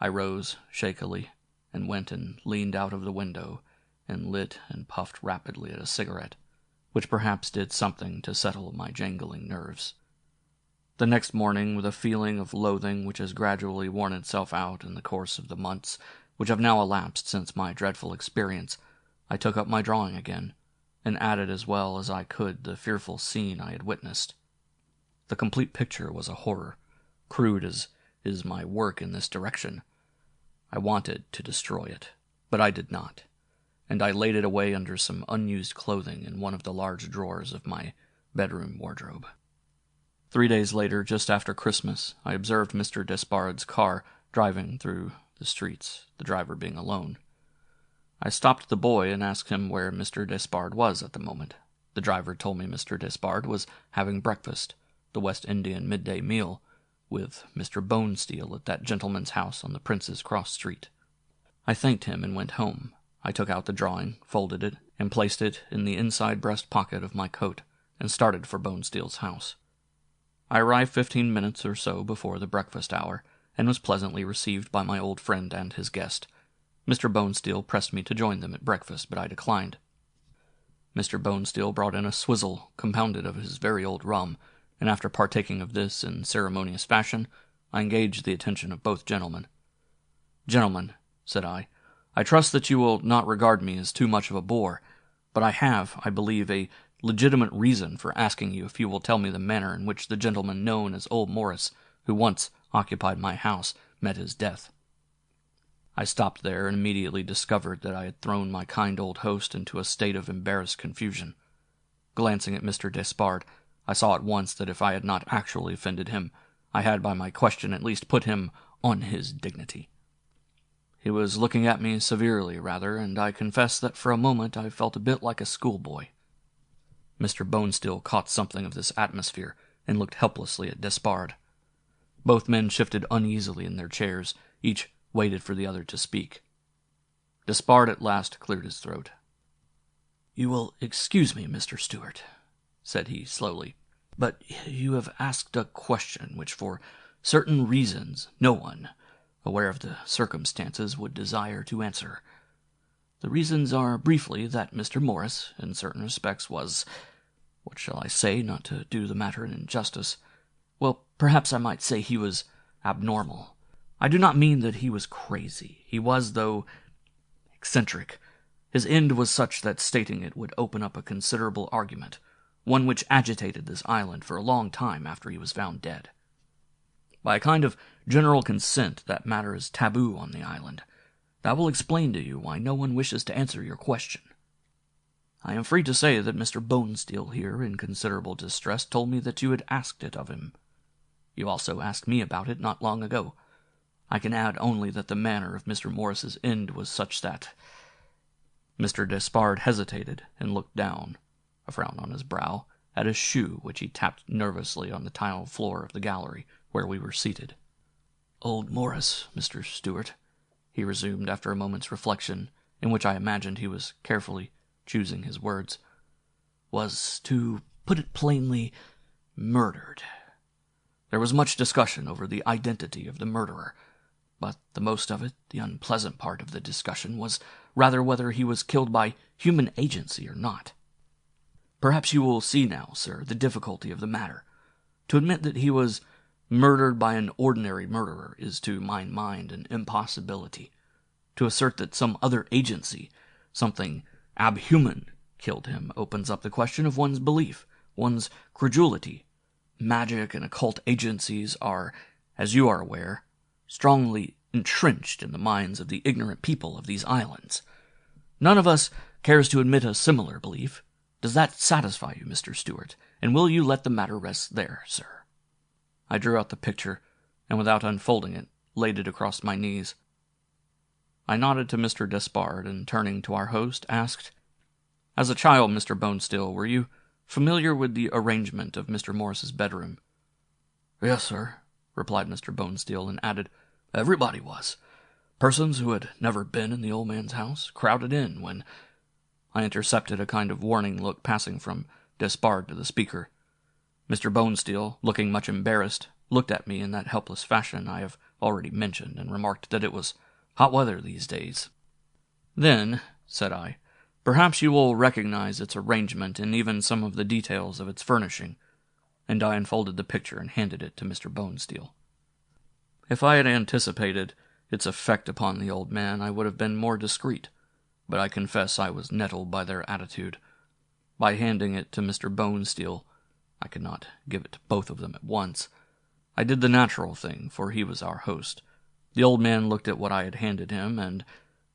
I rose shakily and went and leaned out of the window and lit and puffed rapidly at a cigarette, which perhaps did something to settle my jangling nerves. The next morning, with a feeling of loathing which has gradually worn itself out in the course of the months which have now elapsed since my dreadful experience, I took up my drawing again, and added as well as I could the fearful scene I had witnessed. The complete picture was a horror, crude as is my work in this direction. I wanted to destroy it, but I did not, and I laid it away under some unused clothing in one of the large drawers of my bedroom wardrobe. 3 days later, just after Christmas, I observed Mr. Despard's car driving through the streets, the driver being alone. I stopped the boy and asked him where Mr. Despard was at the moment. The driver told me Mr. Despard was having breakfast, the West Indian midday meal, with Mr. Bonesteel at that gentleman's house on the Prince's Cross Street. I thanked him and went home. I took out the drawing, folded it, and placed it in the inside breast pocket of my coat, and started for Bonesteel's house. I arrived 15 minutes or so before the breakfast hour, and was pleasantly received by my old friend and his guest. Mr. Bonesteel pressed me to join them at breakfast, but I declined. Mr. Bonesteel brought in a swizzle compounded of his very old rum, and after partaking of this in ceremonious fashion, I engaged the attention of both gentlemen. "Gentlemen," said I trust that you will not regard me as too much of a bore, but I have, I believe, a legitimate reason for asking you if you will tell me the manner in which the gentleman known as old Morris, who once occupied my house, met his death. I stopped there and immediately discovered that I had thrown my kind old host into a state of embarrassed confusion. Glancing at Mr. Despard, I saw at once that if I had not actually offended him, I had by my question at least put him on his dignity. He was looking at me severely, rather, and I confess that for a moment I felt a bit like a schoolboy. Mr. Bonesteel caught something of this atmosphere and looked helplessly at Despard. Both men shifted uneasily in their chairs, each waited for the other to speak. Despard at last cleared his throat. "You will excuse me, Mr. Stewart," said he slowly, "but you have asked a question which for certain reasons no one, aware of the circumstances, would desire to answer. The reasons are briefly that Mr. Morris, in certain respects, was, what shall I say, not to do the matter an injustice, well, perhaps I might say he was abnormal. I do not mean that he was crazy. He was, though, eccentric. His end was such that stating it would open up a considerable argument, one which agitated this island for a long time after he was found dead. By a kind of general consent, that matter is taboo on the island. That will explain to you why no one wishes to answer your question. I am free to say that Mr. Bonesteel here, in considerable distress, told me that you had asked it of him. You also asked me about it not long ago. I can add only that the manner of Mr. Morris's end was such that—" Mr. Despard hesitated and looked down, a frown on his brow, at his shoe, which he tapped nervously on the tile floor of the gallery where we were seated. "Old Morris, Mr. Stewart," he resumed after a moment's reflection, in which I imagined he was carefully choosing his words, "was, to put it plainly, murdered. There was much discussion over the identity of the murderer, but the most of it, the unpleasant part of the discussion, was rather whether he was killed by human agency or not. Perhaps you will see now, sir, the difficulty of the matter. To admit that he was murdered by an ordinary murderer is to my mind an impossibility. To assert that some other agency, something abhuman, killed him opens up the question of one's belief, one's credulity. Magic and occult agencies are, as you are aware, strongly entrenched in the minds of the ignorant people of these islands. None of us cares to admit a similar belief. Does that satisfy you, Mr. Stewart, and will you let the matter rest there, sir?" I drew out the picture, and without unfolding it, laid it across my knees. I nodded to Mr. Despard, and turning to our host, asked, "As a child, Mr. Bonesteel, were you familiar with the arrangement of Mr. Morris's bedroom?" "Yes, sir," replied Mr. Bonesteel, and added, "Everybody was. Persons who had never been in the old man's house crowded in when—" I intercepted a kind of warning look passing from Despard to the speaker. Mr. Bonesteel, looking much embarrassed, looked at me in that helpless fashion I have already mentioned, and remarked that it was hot weather these days. "Then," said I, "perhaps you will recognize its arrangement and even some of the details of its furnishing," and I unfolded the picture and handed it to Mr. Bonesteel. If I had anticipated its effect upon the old man, I would have been more discreet, but I confess I was nettled by their attitude. By handing it to Mr. Bonesteel, I could not give it to both of them at once. I did the natural thing, for he was our host. The old man looked at what I had handed him, and,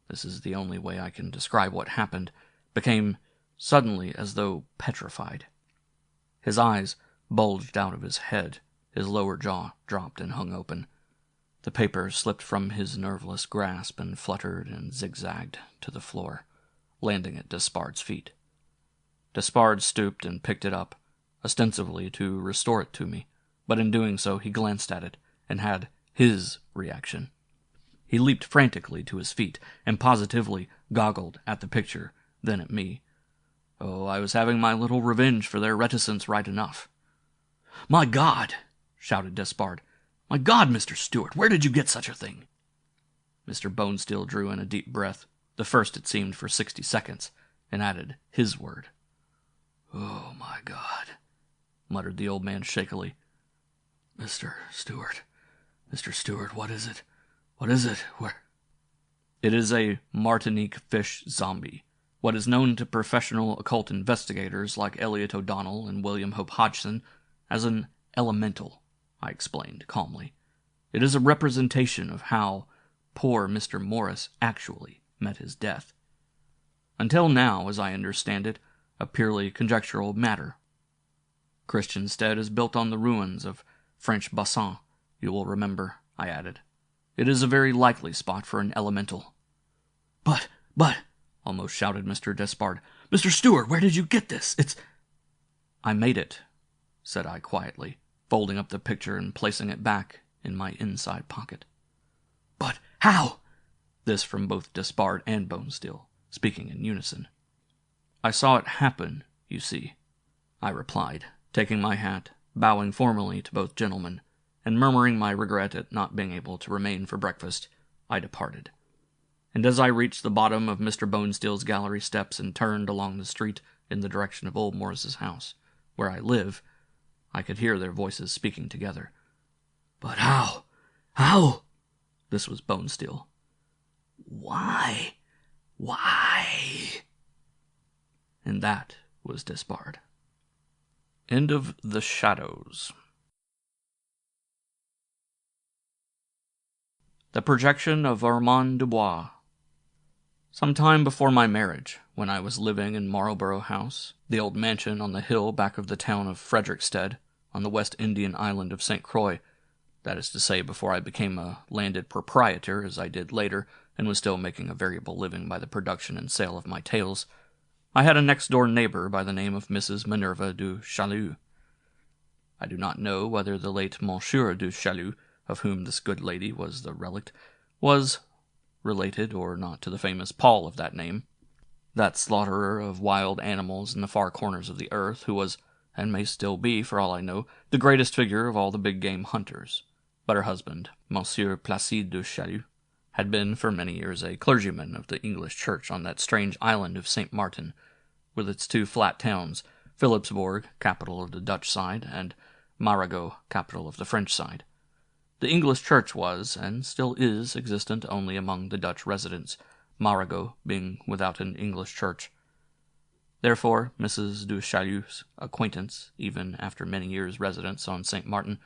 this is the only way I can describe what happened, became suddenly as though petrified. His eyes bulged out of his head, his lower jaw dropped and hung open. The paper slipped from his nerveless grasp and fluttered and zigzagged to the floor, landing at Despard's feet. Despard stooped and picked it up, ostensibly to restore it to me, but in doing so he glanced at it and had his reaction. He leaped frantically to his feet and positively goggled at the picture, then at me. Oh, I was having my little revenge for their reticence right enough. "My God!" shouted Despard. "My God, Mr. Stewart, where did you get such a thing?" Mr. Bonesteel drew in a deep breath, the first it seemed for 60 seconds, and added his word. "Oh, my God," muttered the old man shakily. Mr. Stewart, what is it? What is it? Where—" "It is a Martinique fish zombie, what is known to professional occult investigators like Elliot O'Donnell and William Hope Hodgson as an elemental," I explained calmly. "It is a representation of how poor Mr. Morris actually met his death. Until now, as I understand it, a purely conjectural matter. Christiansted is built on the ruins of French Bassin, you will remember," I added. "It is a very likely spot for an elemental." But, almost shouted Mr. Despard. "Mr. Stewart, where did you get this? It's—" "I made it," said I quietly, folding up the picture and placing it back in my inside pocket. "But how?" This from both Despard and Bonesteel, speaking in unison. "I saw it happen, you see," I replied, taking my hat, bowing formally to both gentlemen, and murmuring my regret at not being able to remain for breakfast, I departed. And as I reached the bottom of Mr. Bonesteel's gallery steps and turned along the street in the direction of old Morris's house, where I live, I could hear their voices speaking together. "But how? How?" This was Bonesteel. Why? And that was Despard. End of The Shadows. The projection of Armand Dubois. Some time before my marriage, when I was living in Marlborough House, the old mansion on the hill back of the town of Frederickstead, on the West Indian island of St. Croix, that is to say, before I became a landed proprietor, as I did later, and was still making a variable living by the production and sale of my tales, I had a next-door neighbor by the name of Mrs. Minerva du Chaillu. I do not know whether the late Monsieur du Chaillu, of whom this good lady was the relict, was related or not to the famous Paul of that name, that slaughterer of wild animals in the far corners of the earth, who was, and may still be, for all I know, the greatest figure of all the big-game hunters. But her husband, Monsieur Placide du Chaillu, had been for many years a clergyman of the English church on that strange island of St. Martin, with its two flat towns, Philipsbourg, capital of the Dutch side, and Marigot, capital of the French side. The English church was, and still is, existent only among the Dutch residents, Marigot being without an English church. Therefore, Mrs. du Chaillu's acquaintance, even after many years' residence on St. Martin,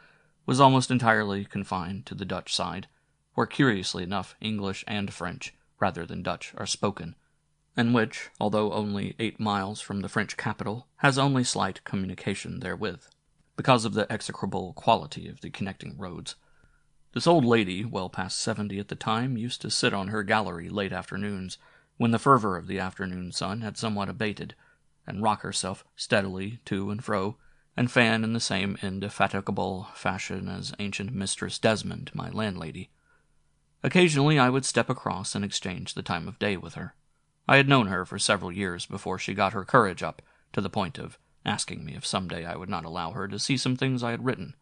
was almost entirely confined to the Dutch side, where, curiously enough, English and French, rather than Dutch, are spoken, and which, although only 8 miles from the French capital, has only slight communication therewith, because of the execrable quality of the connecting roads. This old lady, well past 70 at the time, used to sit on her gallery late afternoons, when the fervor of the afternoon sun had somewhat abated, and rock herself steadily to and fro, and fan in the same indefatigable fashion as ancient Mistress Desmond, my landlady. Occasionally I would step across and exchange the time of day with her. I had known her for several years before she got her courage up to the point of asking me if some day I would not allow her to see some things I had written.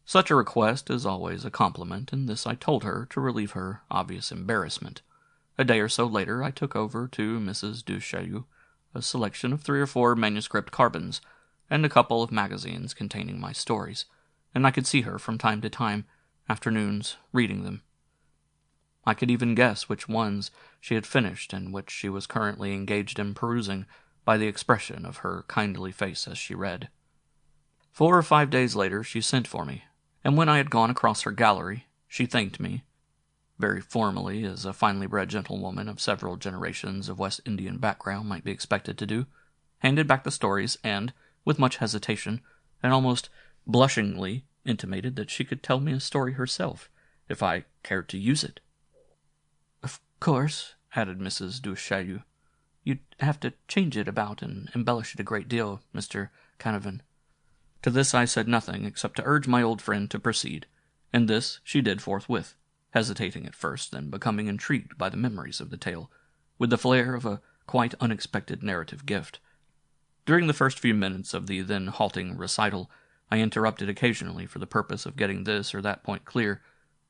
Such a request is always a compliment, and this I told her to relieve her obvious embarrassment. A day or so later I took over to Mrs. du Chaillu a selection of 3 or 4 manuscript carbons, and a couple of magazines containing my stories, and I could see her from time to time, afternoons, reading them. I could even guess which ones she had finished and which she was currently engaged in perusing by the expression of her kindly face as she read. 4 or 5 days later she sent for me, and when I had gone across her gallery, she thanked me, very formally, as a finely bred gentlewoman of several generations of West Indian background might be expected to do, handed back the stories, and, with much hesitation, and almost blushingly, intimated that she could tell me a story herself, if I cared to use it. "Of course," added Mrs. du Chaillu, "you'd have to change it about and embellish it a great deal, Mr. Canavan." To this I said nothing, except to urge my old friend to proceed, and this she did forthwith, hesitating at first, then becoming intrigued by the memories of the tale, with the flair of a quite unexpected narrative gift. During the first few minutes of the then halting recital, I interrupted occasionally for the purpose of getting this or that point clear,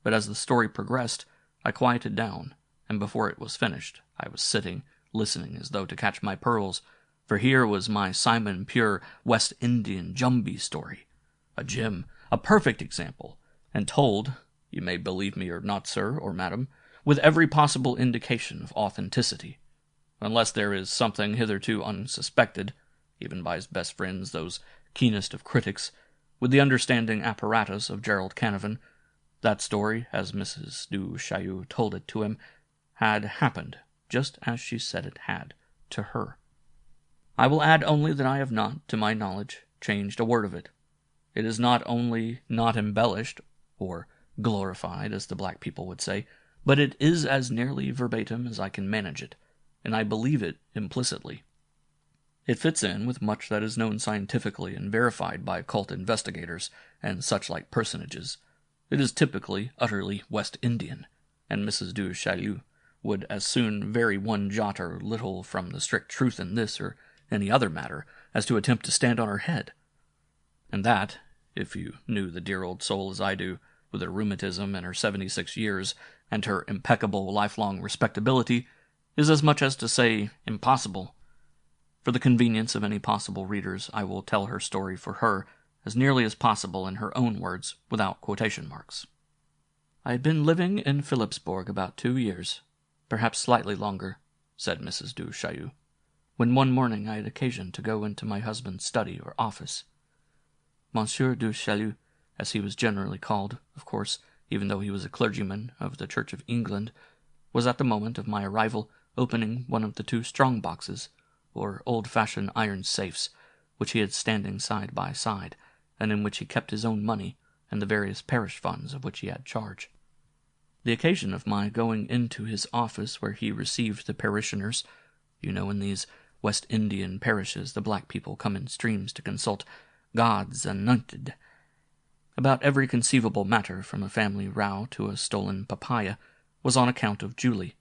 but as the story progressed, I quieted down, and before it was finished, I was sitting, listening as though to catch my pearls, for here was my Simon Pure West Indian Jumbie story, a gem, a perfect example, and told, you may believe me or not, sir or madam, with every possible indication of authenticity, unless there is something hitherto unsuspected, even by his best friends, those keenest of critics, with the understanding apparatus of Gerald Canavan. That story, as Mrs. du Chaillu told it to him, had happened, just as she said it had, to her. I will add only that I have not, to my knowledge, changed a word of it. It is not only not embellished, or glorified, as the black people would say, but it is as nearly verbatim as I can manage it, and I believe it implicitly. It fits in with much that is known scientifically and verified by occult investigators and such-like personages. It is typically, utterly West Indian, and Mrs. du Chaillu would as soon vary one jot or little from the strict truth in this or any other matter as to attempt to stand on her head. And that, if you knew the dear old soul as I do, with her rheumatism and her 76 years, and her impeccable lifelong respectability, is as much as to say impossible. For the convenience of any possible readers, I will tell her story for her, as nearly as possible in her own words, without quotation marks. "I had been living in Philipsbourg about 2 years, perhaps slightly longer," said Mrs. du Chaillu, "when one morning I had occasion to go into my husband's study or office. Monsieur du Chaillu, as he was generally called, of course, even though he was a clergyman of the Church of England, was at the moment of my arrival opening one of the 2 strong boxes, or old-fashioned iron safes, which he had standing side by side, and in which he kept his own money and the various parish funds of which he had charge. The occasion of my going into his office where he received the parishioners, in these West Indian parishes the black people come in streams to consult God's anointed. About every conceivable matter, from a family row to a stolen papaya, was on account of Julie.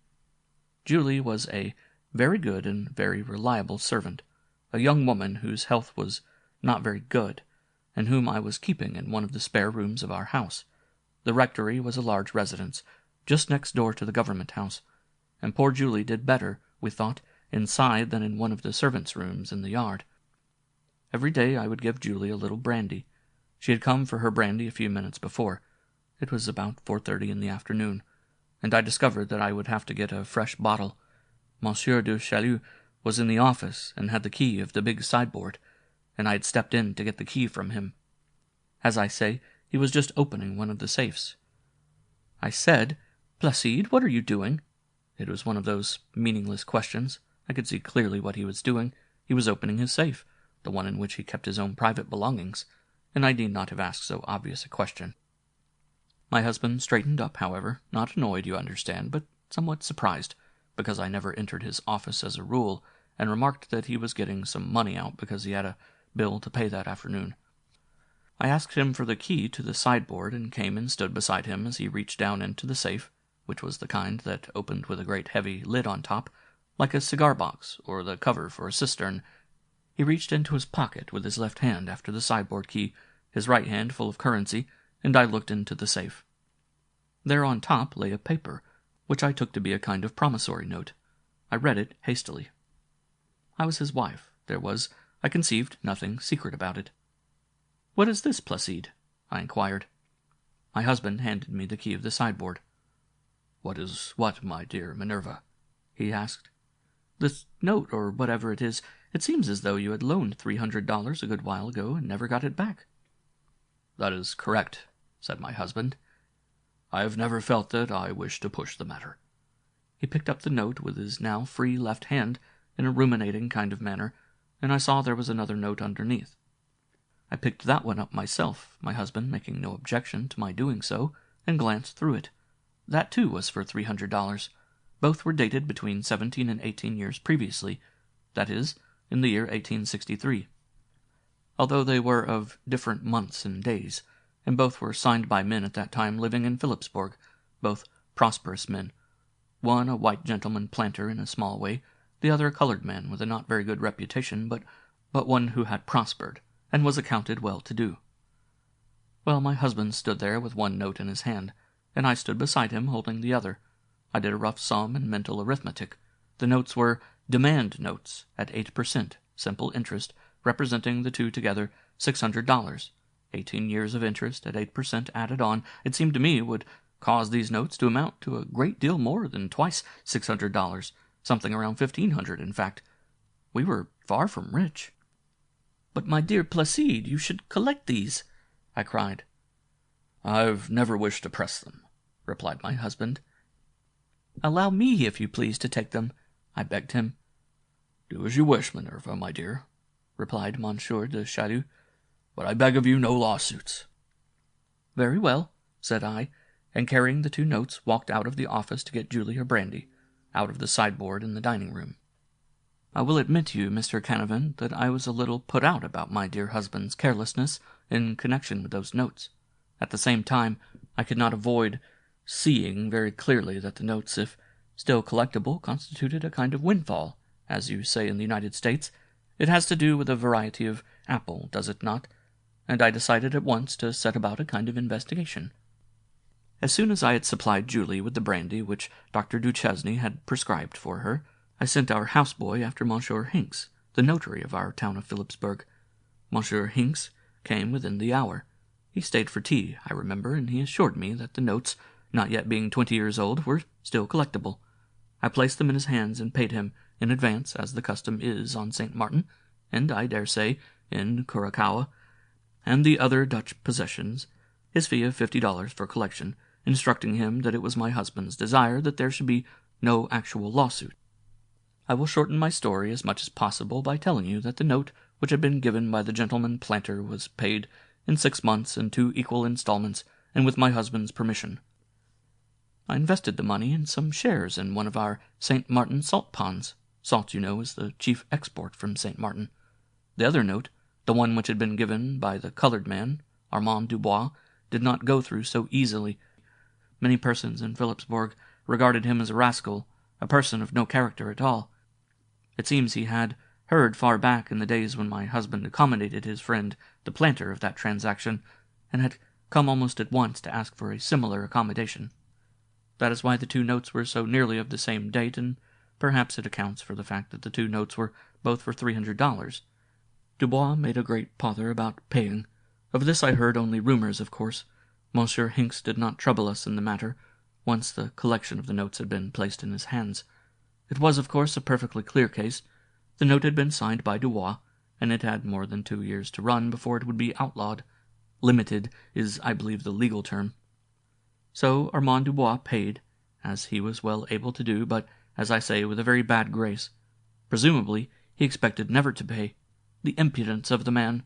Julie was a very good and very reliable servant, a young woman whose health was not very good, and whom I was keeping in one of the spare rooms of our house. The rectory was a large residence, just next door to the government house, and poor Julie did better, we thought, inside than in one of the servants' rooms in the yard. Every day I would give Julie a little brandy. She had come for her brandy a few minutes before. It was about 4:30 in the afternoon, and I discovered that I would have to get a fresh bottle. Monsieur de Chaillu was in the office and had the key of the big sideboard, and I had stepped in to get the key from him. As I say, he was just opening one of the safes. I said, "Placide, what are you doing?" It was one of those meaningless questions. I could see clearly what he was doing. He was opening his safe, the one in which he kept his own private belongings, and I need not have asked so obvious a question. My husband straightened up, however, not annoyed, you understand, but somewhat surprised, because I never entered his office as a rule, and remarked that he was getting some money out because he had a bill to pay that afternoon. I asked him for the key to the sideboard, and came and stood beside him as he reached down into the safe, which was the kind that opened with a great heavy lid on top, like a cigar box or the cover for a cistern. He reached into his pocket with his left hand after the sideboard key, his right hand full of currency, and I looked into the safe. There on top lay a paper, which I took to be a kind of promissory note. I read it hastily. I was his wife. There was, I conceived, nothing secret about it. "What is this, Placide?" I inquired. My husband handed me the key of the sideboard. "What is what, my dear Minerva?" he asked. "This note, or whatever it is. It seems as though you had loaned $300 a good while ago and never got it back." "That is correct," said my husband. "I have never felt that I wish to push the matter." He picked up the note with his now free left hand in a ruminating kind of manner, and I saw there was another note underneath. I picked that one up myself, my husband making no objection to my doing so, and glanced through it. That, too, was for $300. Both were dated between 17 and 18 years previously, that is, in the year 1863. Although they were of different months and days, and both were signed by men at that time living in Philipsburg, both prosperous men, one a white gentleman planter in a small way, the other a colored man with a not very good reputation, but one who had prospered, and was accounted well-to-do. Well, my husband stood there with one note in his hand, and I stood beside him holding the other. I did a rough sum and mental arithmetic. The notes were demand notes at 8%, simple interest, representing the two together $600. 18 years of interest at 8% added on, it seemed to me, would cause these notes to amount to a great deal more than twice $600, something around $1,500, in fact. We were far from rich. "But, my dear Placide, you should collect these," I cried. "I've never wished to press them," replied my husband. "Allow me, if you please, to take them," I begged him. "Do as you wish, Minerva, my dear," replied Monsieur de Chaillu, "but I beg of you no lawsuits." "Very well," said I, and carrying the two notes, walked out of the office to get Julie her brandy, out of the sideboard in the dining-room. I will admit to you, Mr. Canavan, that I was a little put out about my dear husband's carelessness in connection with those notes. At the same time, I could not avoid seeing very clearly that the notes, if still collectible, constituted a kind of windfall, as you say in the United States. It has to do with a variety of apple, does it not? And I decided at once to set about a kind of investigation. As soon as I had supplied Julie with the brandy which Dr. Duchesne had prescribed for her, I sent our houseboy after Monsieur Hinks, the notary of our town of Philipsburg. Monsieur Hinks came within the hour. He stayed for tea, I remember, and he assured me that the notes, not yet being 20 years old, were still collectible. I placed them in his hands and paid him in advance, as the custom is on St. Martin, and I dare say in Curaçao, and the other Dutch possessions, his fee of $50 for collection, instructing him that it was my husband's desire that there should be no actual lawsuit. I will shorten my story as much as possible by telling you that the note which had been given by the gentleman planter was paid in 6 months in 2 equal installments, and with my husband's permission. I invested the money in some shares in one of our St. Martin salt ponds, Salt, you know, is the chief export from St. Martin. The other note, the one which had been given by the colored man, Armand Dubois, did not go through so easily. Many persons in Phillipsburg regarded him as a rascal, a person of no character at all. It seems he had heard far back in the days when my husband accommodated his friend, the planter of that transaction, and had come almost at once to ask for a similar accommodation. That is why the two notes were so nearly of the same date, and perhaps it accounts for the fact that the two notes were both for $300. Dubois made a great pother about paying. Of this I heard only rumors, of course. Monsieur Hinks did not trouble us in the matter, once the collection of the notes had been placed in his hands. It was, of course, a perfectly clear case. The note had been signed by Dubois, and it had more than 2 years to run before it would be outlawed. Limited is, I believe, the legal term. So Armand Dubois paid, as he was well able to do, but, as I say, with a very bad grace. Presumably, he expected never to pay. The impudence of the man!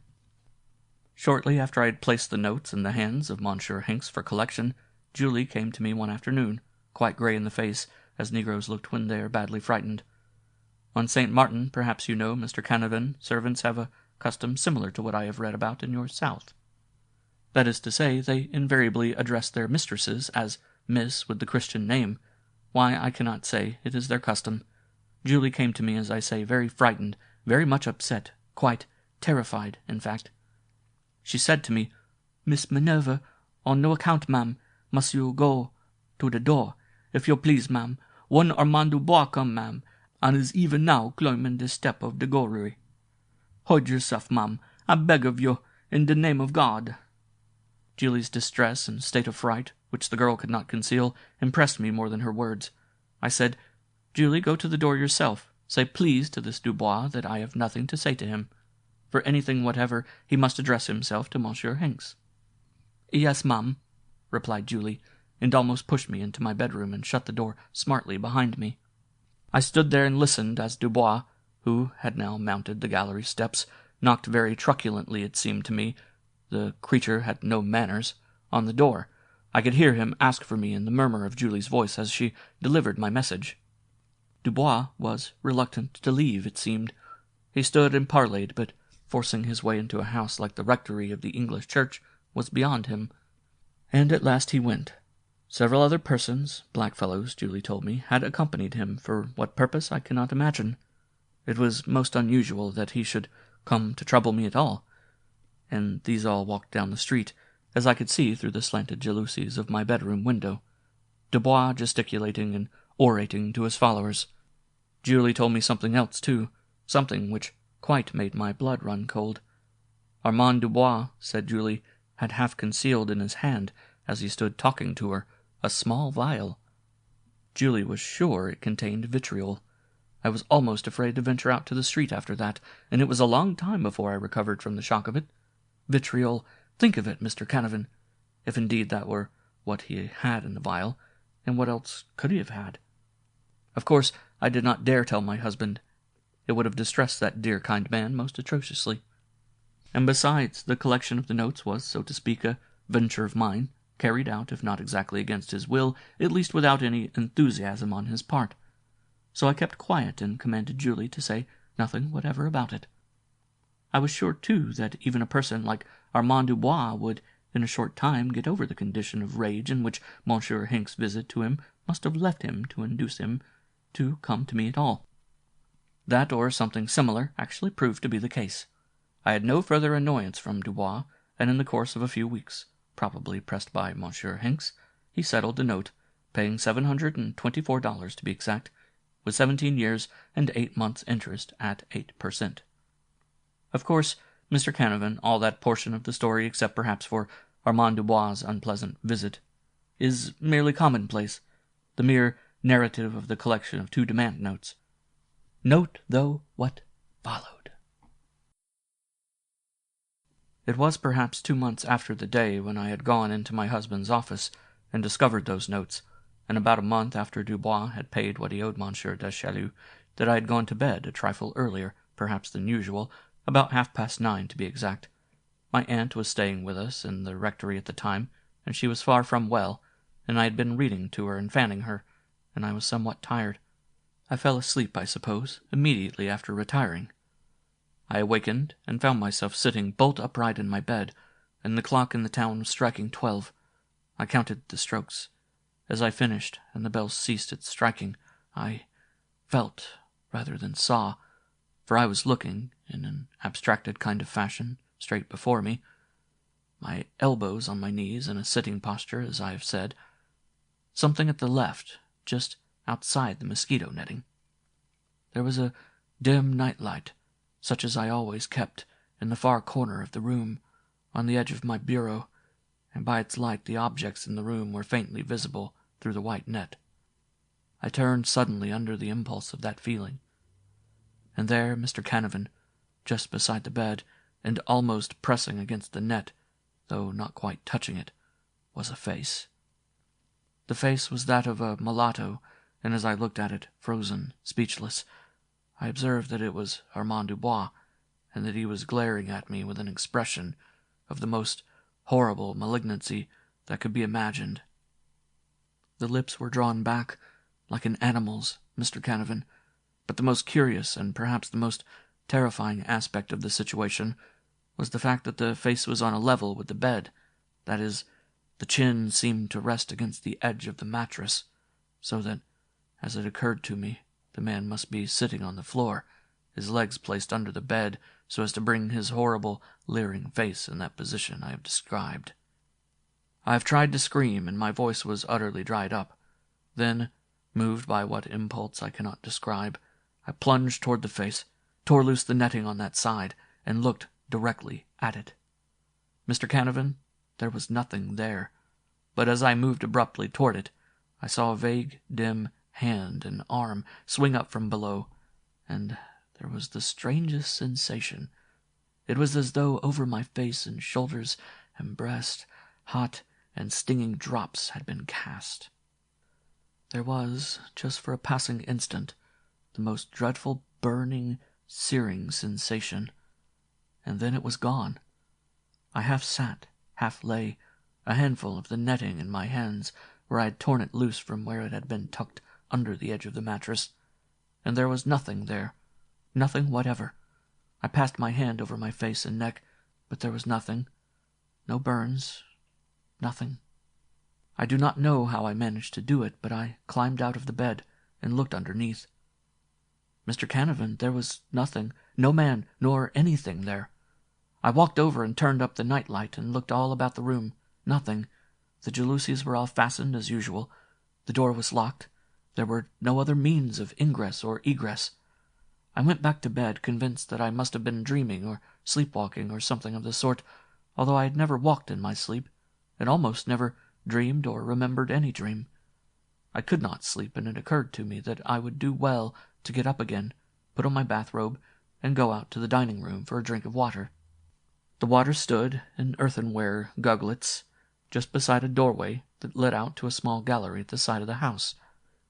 Shortly after I had placed the notes in the hands of Monsieur Hinks for collection, Julie came to me one afternoon, quite grey in the face, as negroes looked when they are badly frightened. On St. Martin, perhaps you know, Mr. Canavan, servants have a custom similar to what I have read about in your South. That is to say, they invariably address their mistresses as Miss with the Christian name. Why, I cannot say. It is their custom. Julie came to me, as I say, very frightened, very much upset, quite terrified, in fact. She said to me, "Miss Minerva, on no account, ma'am, must you go to the door. If you please, ma'am, one Armand Dubois come, ma'am, and is even now climbing the step of the gallery. Hold yourself, ma'am, I beg of you, in the name of God." Julie's distress and state of fright, which the girl could not conceal, impressed me more than her words. I said, "Julie, go to the door yourself. Say please to this Dubois that I have nothing to say to him. For anything whatever, he must address himself to Monsieur Hinks." "Yes, ma'am," replied Julie, and almost pushed me into my bedroom and shut the door smartly behind me. I stood there and listened as Dubois, who had now mounted the gallery steps, knocked very truculently, it seemed to me, the creature had no manners, on the door. I could hear him ask for me in the murmur of Julie's voice as she delivered my message. Dubois was reluctant to leave, it seemed. He stood and parleyed, but forcing his way into a house like the rectory of the English church was beyond him. And at last he went. Several other persons, blackfellows, Julie told me, had accompanied him, for what purpose I cannot imagine. It was most unusual that he should come to trouble me at all. And these all walked down the street, as I could see through the slanted jalousies of my bedroom window, Dubois gesticulating and orating to his followers. Julie told me something else, too, something which quite made my blood run cold. Armand Dubois, said Julie, had half concealed in his hand, as he stood talking to her, a small vial. Julie was sure it contained vitriol. I was almost afraid to venture out to the street after that, and it was a long time before I recovered from the shock of it. Vitriol, think of it, Mr. Canavan, if indeed that were what he had in the vial, and what else could he have had? Of course, I did not dare tell my husband. It would have distressed that dear kind man most atrociously. And besides, the collection of the notes was, so to speak, a venture of mine, carried out, if not exactly against his will, at least without any enthusiasm on his part. So I kept quiet and commanded Julie to say nothing whatever about it. I was sure, too, that even a person like Armand Dubois would, in a short time, get over the condition of rage in which Monsieur Hinks' visit to him must have left him to induce him to come to me at all. That, or something similar, actually proved to be the case. I had no further annoyance from Dubois, and in the course of a few weeks, probably pressed by Monsieur Hinks, he settled the note, paying $724 to be exact, with 17 years and 8 months' interest at 8%. Of course, Mr. Canavan, all that portion of the story, except perhaps for Armand Dubois' unpleasant visit, is merely commonplace, the mere narrative of the collection of 2 demand notes. Note, though, what followed. It was perhaps 2 months after the day when I had gone into my husband's office and discovered those notes, and about a month after Dubois had paid what he owed Monsieur Deschalus, that I had gone to bed a trifle earlier, perhaps than usual, about 9:30 to be exact. My aunt was staying with us in the rectory at the time, and she was far from well, and I had been reading to her and fanning her, and I was somewhat tired. I fell asleep, I suppose, immediately after retiring. I awakened and found myself sitting bolt upright in my bed, and the clock in the town was striking 12. I counted the strokes. As I finished and the bell ceased its striking, I felt rather than saw, for I was looking, in an abstracted kind of fashion, straight before me, my elbows on my knees in a sitting posture, as I have said, something at the left, just outside the mosquito netting. There was a dim night-light, such as I always kept, in the far corner of the room, on the edge of my bureau, and by its light the objects in the room were faintly visible through the white net. I turned suddenly under the impulse of that feeling, and there Mr. Canavan, just beside the bed, and almost pressing against the net, though not quite touching it, was a face. The face was that of a mulatto, and as I looked at it, frozen, speechless, I observed that it was Armand Dubois, and that he was glaring at me with an expression of the most horrible malignancy that could be imagined. The lips were drawn back, like an animal's, Mr. Canavan, but the most curious and perhaps the most terrifying aspect of the situation was the fact that the face was on a level with the bed. That is, the chin seemed to rest against the edge of the mattress, so that, as it occurred to me, the man must be sitting on the floor, his legs placed under the bed so as to bring his horrible, leering face in that position I have described. I have tried to scream, and my voice was utterly dried up. Then, moved by what impulse I cannot describe, I plunged toward the face, tore loose the netting on that side, and looked directly at it. Mr. Canavan, there was nothing there, but as I moved abruptly toward it, I saw a vague, dim hand and arm swing up from below, and there was the strangest sensation. It was as though over my face and shoulders and breast hot and stinging drops had been cast. There was, just for a passing instant, the most dreadful burning, searing sensation, and then it was gone. I half sat, half lay, a handful of the netting in my hands, where I had torn it loose from where it had been tucked under the edge of the mattress, and there was nothing there, nothing whatever. I passed my hand over my face and neck, but there was nothing, no burns, nothing. I do not know how I managed to do it, but I climbed out of the bed and looked underneath. Mr. Canavan, there was nothing, no man nor anything there. I walked over and turned up the night-light and looked all about the room. Nothing. The jalousies were all fastened as usual. The door was locked. There were no other means of ingress or egress. I went back to bed, convinced that I must have been dreaming or sleepwalking or something of the sort, although I had never walked in my sleep, and almost never dreamed or remembered any dream. I could not sleep, and it occurred to me that I would do well to get up again, put on my bathrobe, and go out to the dining-room for a drink of water. The water stood in earthenware guglets just beside a doorway that led out to a small gallery at the side of the house,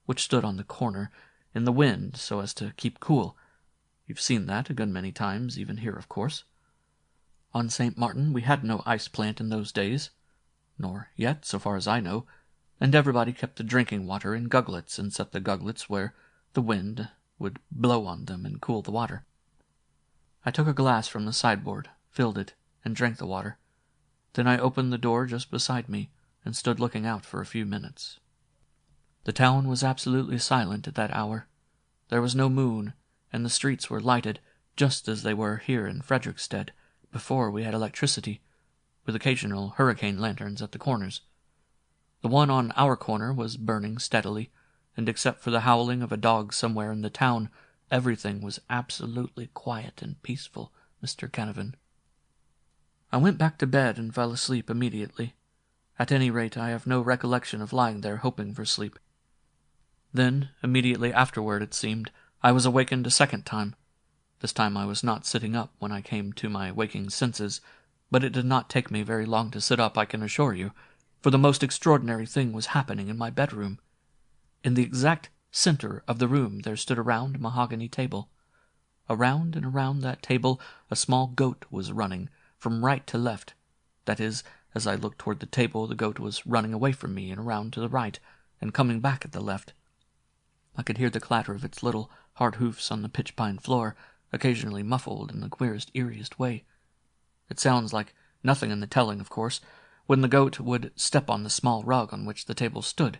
which stood on the corner, in the wind, so as to keep cool. You've seen that a good many times, even here, of course. On St. Martin we had no ice plant in those days, nor yet, so far as I know, and everybody kept the drinking water in guglets and set the guglets where the wind would blow on them and cool the water. I took a glass from the sideboard, filled it, and drank the water. Then I opened the door just beside me and stood looking out for a few minutes. The town was absolutely silent at that hour. There was no moon, and the streets were lighted just as they were here in Frederickstead before we had electricity, with occasional hurricane lanterns at the corners. The one on our corner was burning steadily, and except for the howling of a dog somewhere in the town, everything was absolutely quiet and peaceful, Mr. Canavan. I went back to bed and fell asleep immediately. At any rate, I have no recollection of lying there hoping for sleep. Then, immediately afterward, it seemed, I was awakened a second time. This time I was not sitting up when I came to my waking senses, but it did not take me very long to sit up, I can assure you, for the most extraordinary thing was happening in my bedroom. In the exact center of the room there stood a round mahogany table. Around and around that table a small goat was running, from right to left. That is, as I looked toward the table, the goat was running away from me and around to the right, and coming back at the left. I could hear the clatter of its little hard hoofs on the pitch-pine floor, occasionally muffled in the queerest, eeriest way. It sounds like nothing in the telling, of course, when the goat would step on the small rug on which the table stood.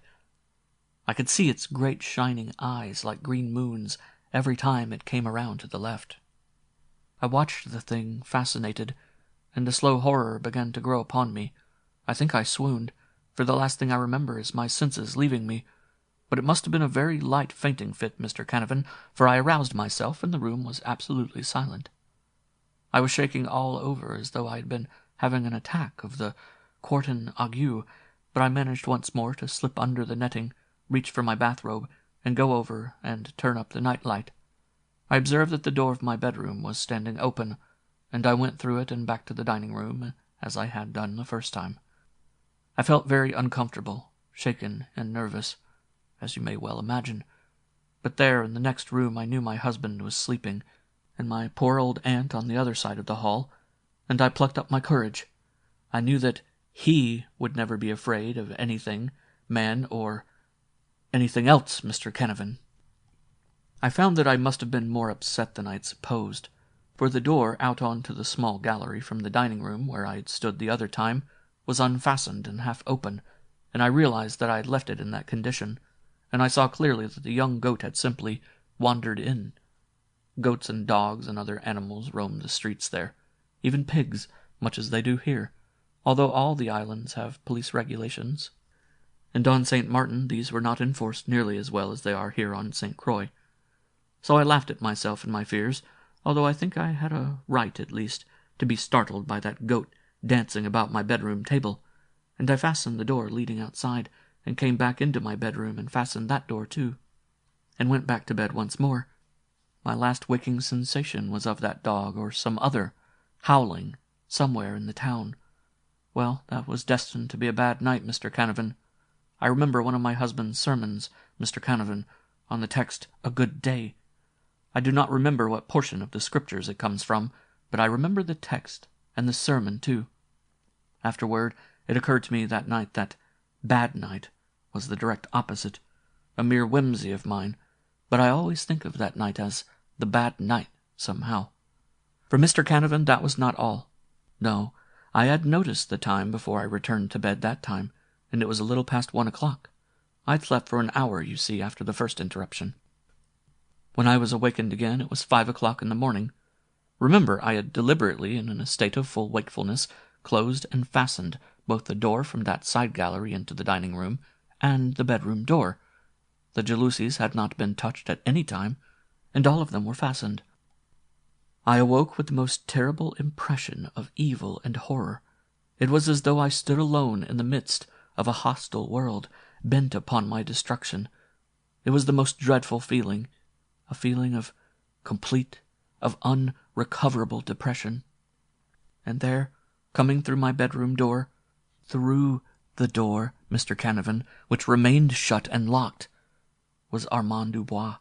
I could see its great shining eyes like green moons every time it came around to the left. I watched the thing, fascinated, and a slow horror began to grow upon me. I think I swooned, for the last thing I remember is my senses leaving me. But it must have been a very light fainting fit, Mr. Canavan, for I aroused myself, and the room was absolutely silent. I was shaking all over as though I had been having an attack of the quartan ague, but I managed once more to slip under the netting, reach for my bathrobe, and go over and turn up the night light. I observed that the door of my bedroom was standing open, and I went through it and back to the dining room, as I had done the first time. I felt very uncomfortable, shaken, and nervous, as you may well imagine. But there, in the next room, I knew my husband was sleeping, and my poor old aunt on the other side of the hall, and I plucked up my courage. I knew that he would never be afraid of anything, man or anything else, Mr. Canavan. I found that I must have been more upset than I had supposed, for the door out onto the small gallery from the dining room, where I had stood the other time, was unfastened and half open, and I realized that I had left it in that condition, and I saw clearly that the young goat had simply wandered in. Goats and dogs and other animals roamed the streets there, even pigs, much as they do here, although all the islands have police regulations, and on St. Martin these were not enforced nearly as well as they are here on St. Croix. So I laughed at myself and my fears, although I think I had a right, at least, to be startled by that goat dancing about my bedroom table, and I fastened the door leading outside, and came back into my bedroom and fastened that door too, and went back to bed once more. My last waking sensation was of that dog or some other howling somewhere in the town. Well, that was destined to be a bad night, Mr. Canavan. I remember one of my husband's sermons, Mr. Canavan, on the text, "A good day." I do not remember what portion of the Scriptures it comes from, but I remember the text, and the sermon too. Afterward, it occurred to me that night that bad night was the direct opposite, a mere whimsy of mine, but I always think of that night as the bad night, somehow. For Mr. Canavan, that was not all. No, I had noticed the time before I returned to bed that time, and it was a little past 1 o'clock. I'd slept for an hour, you see, after the first interruption. When I was awakened again, it was 5 o'clock in the morning. Remember, I had deliberately, and in a state of full wakefulness, closed and fastened both the door from that side gallery into the dining room and the bedroom door. The jalousies had not been touched at any time, and all of them were fastened. I awoke with the most terrible impression of evil and horror. It was as though I stood alone in the midst of a hostile world, bent upon my destruction. It was the most dreadful feeling, a feeling of complete, of unrecoverable depression. And there, coming through my bedroom door, through the door, Mr. Canavan, which remained shut and locked, was Armand Dubois.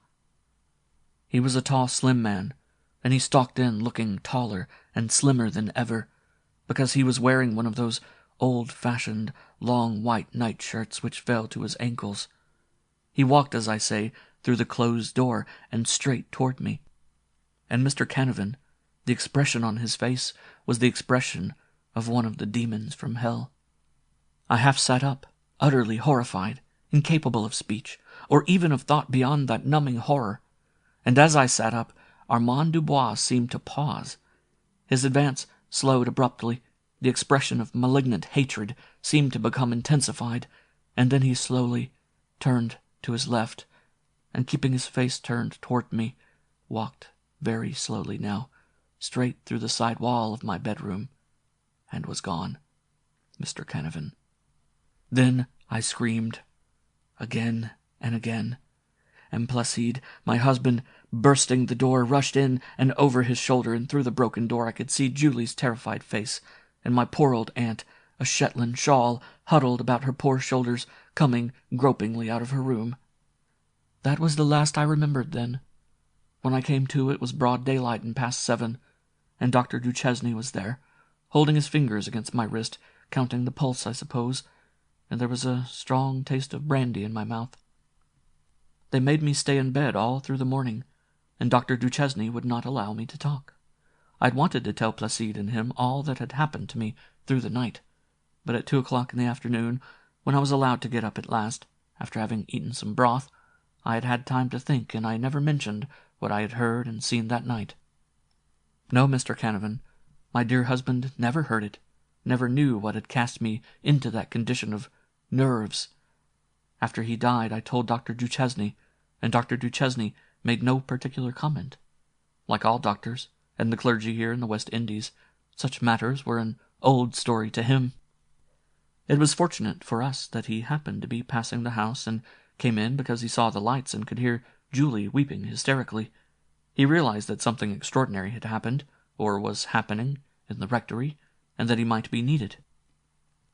He was a tall, slim man, and he stalked in looking taller and slimmer than ever, because he was wearing one of those old-fashioned, long white nightshirts which fell to his ankles. He walked, as I say, through the closed door and straight toward me. And Mr. Canavan, the expression on his face was the expression of one of the demons from hell. I half sat up, utterly horrified, incapable of speech, or even of thought beyond that numbing horror. And as I sat up, Armand Dubois seemed to pause. His advance slowed abruptly. The expression of malignant hatred seemed to become intensified, and then he slowly turned to his left, and keeping his face turned toward me, walked very slowly now, straight through the side wall of my bedroom, and was gone, Mr. Canavan. Then I screamed, again and again, and Placide, my husband, bursting the door, rushed in, and over his shoulder and through the broken door I could see Julie's terrified face, and my poor old aunt, a Shetland shawl huddled about her poor shoulders, coming gropingly out of her room. That was the last I remembered then. When I came to, it was broad daylight and past 7, and Dr. Duchesne was there, holding his fingers against my wrist, counting the pulse, I suppose, and there was a strong taste of brandy in my mouth. They made me stay in bed all through the morning, and Dr. Duchesne would not allow me to talk. I'd wanted to tell Placide and him all that had happened to me through the night, but at 2 o'clock in the afternoon, when I was allowed to get up at last, after having eaten some broth, I had had time to think, and I never mentioned what I had heard and seen that night. No, Mr. Canavan, my dear husband never heard it, never knew what had cast me into that condition of nerves. After he died, I told Dr. Duchesne, and Dr. Duchesne made no particular comment. Like all doctors, and the clergy here in the West Indies, such matters were an old story to him. It was fortunate for us that he happened to be passing the house and came in because he saw the lights and could hear Julie weeping hysterically. He realized that something extraordinary had happened, or was happening, in the rectory, and that he might be needed.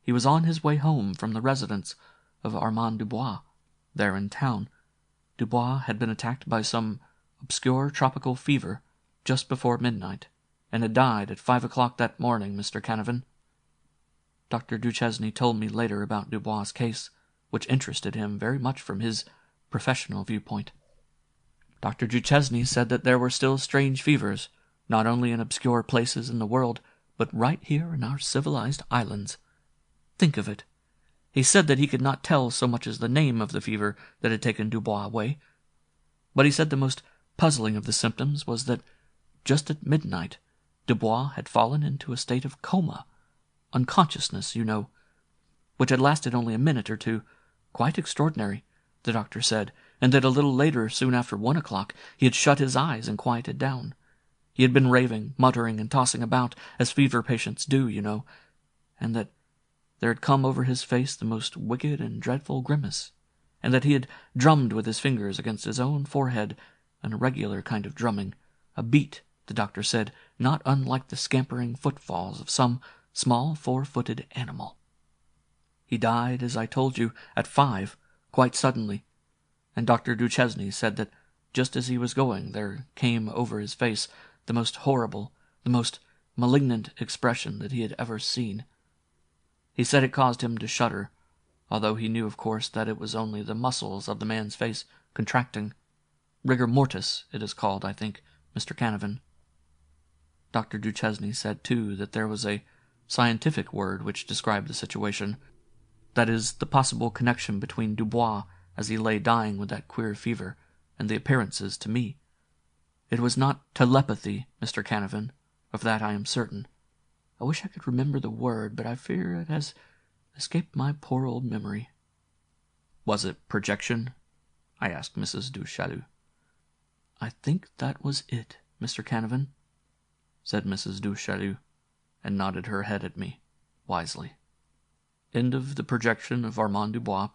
He was on his way home from the residence of Armand Dubois, there in town. Dubois had been attacked by some obscure tropical fever just before midnight, and had died at 5 o'clock that morning, Mr. Canavan. Dr. Duchesne told me later about Dubois' case, which interested him very much from his professional viewpoint. Dr. Duchesne said that there were still strange fevers, not only in obscure places in the world, but right here in our civilized islands. Think of it. He said that he could not tell so much as the name of the fever that had taken Dubois away, but he said the most puzzling of the symptoms was that just at midnight Dubois had fallen into a state of coma, unconsciousness, you know, which had lasted only a minute or two, quite extraordinary, the doctor said, and that a little later, soon after 1 o'clock, he had shut his eyes and quieted down. He had been raving, muttering, and tossing about, as fever patients do, you know, and that there had come over his face the most wicked and dreadful grimace, and that he had drummed with his fingers against his own forehead, an irregular kind of drumming, a beat, the doctor said, not unlike the scampering footfalls of some small 4-footed animal. He died, as I told you, at 5, quite suddenly, and Dr. Duchesne said that just as he was going there came over his face the most horrible, the most malignant expression that he had ever seen. He said it caused him to shudder, although he knew, of course, that it was only the muscles of the man's face contracting. Rigor mortis, it is called, I think, Mr. Canavan. Dr. Duchesne said, too, that there was a scientific word which described the situation, that is, the possible connection between Dubois, as he lay dying with that queer fever, and the appearances to me. It was not telepathy, Mr. Canavan, of that I am certain. I wish I could remember the word, but I fear it has escaped my poor old memory. Was it projection? I asked Mrs. du Chaillu. I think that was it, Mr. Canavan, said Mrs. du Chaillu, and nodded her head at me, wisely. End of the projection of Armand Dubois,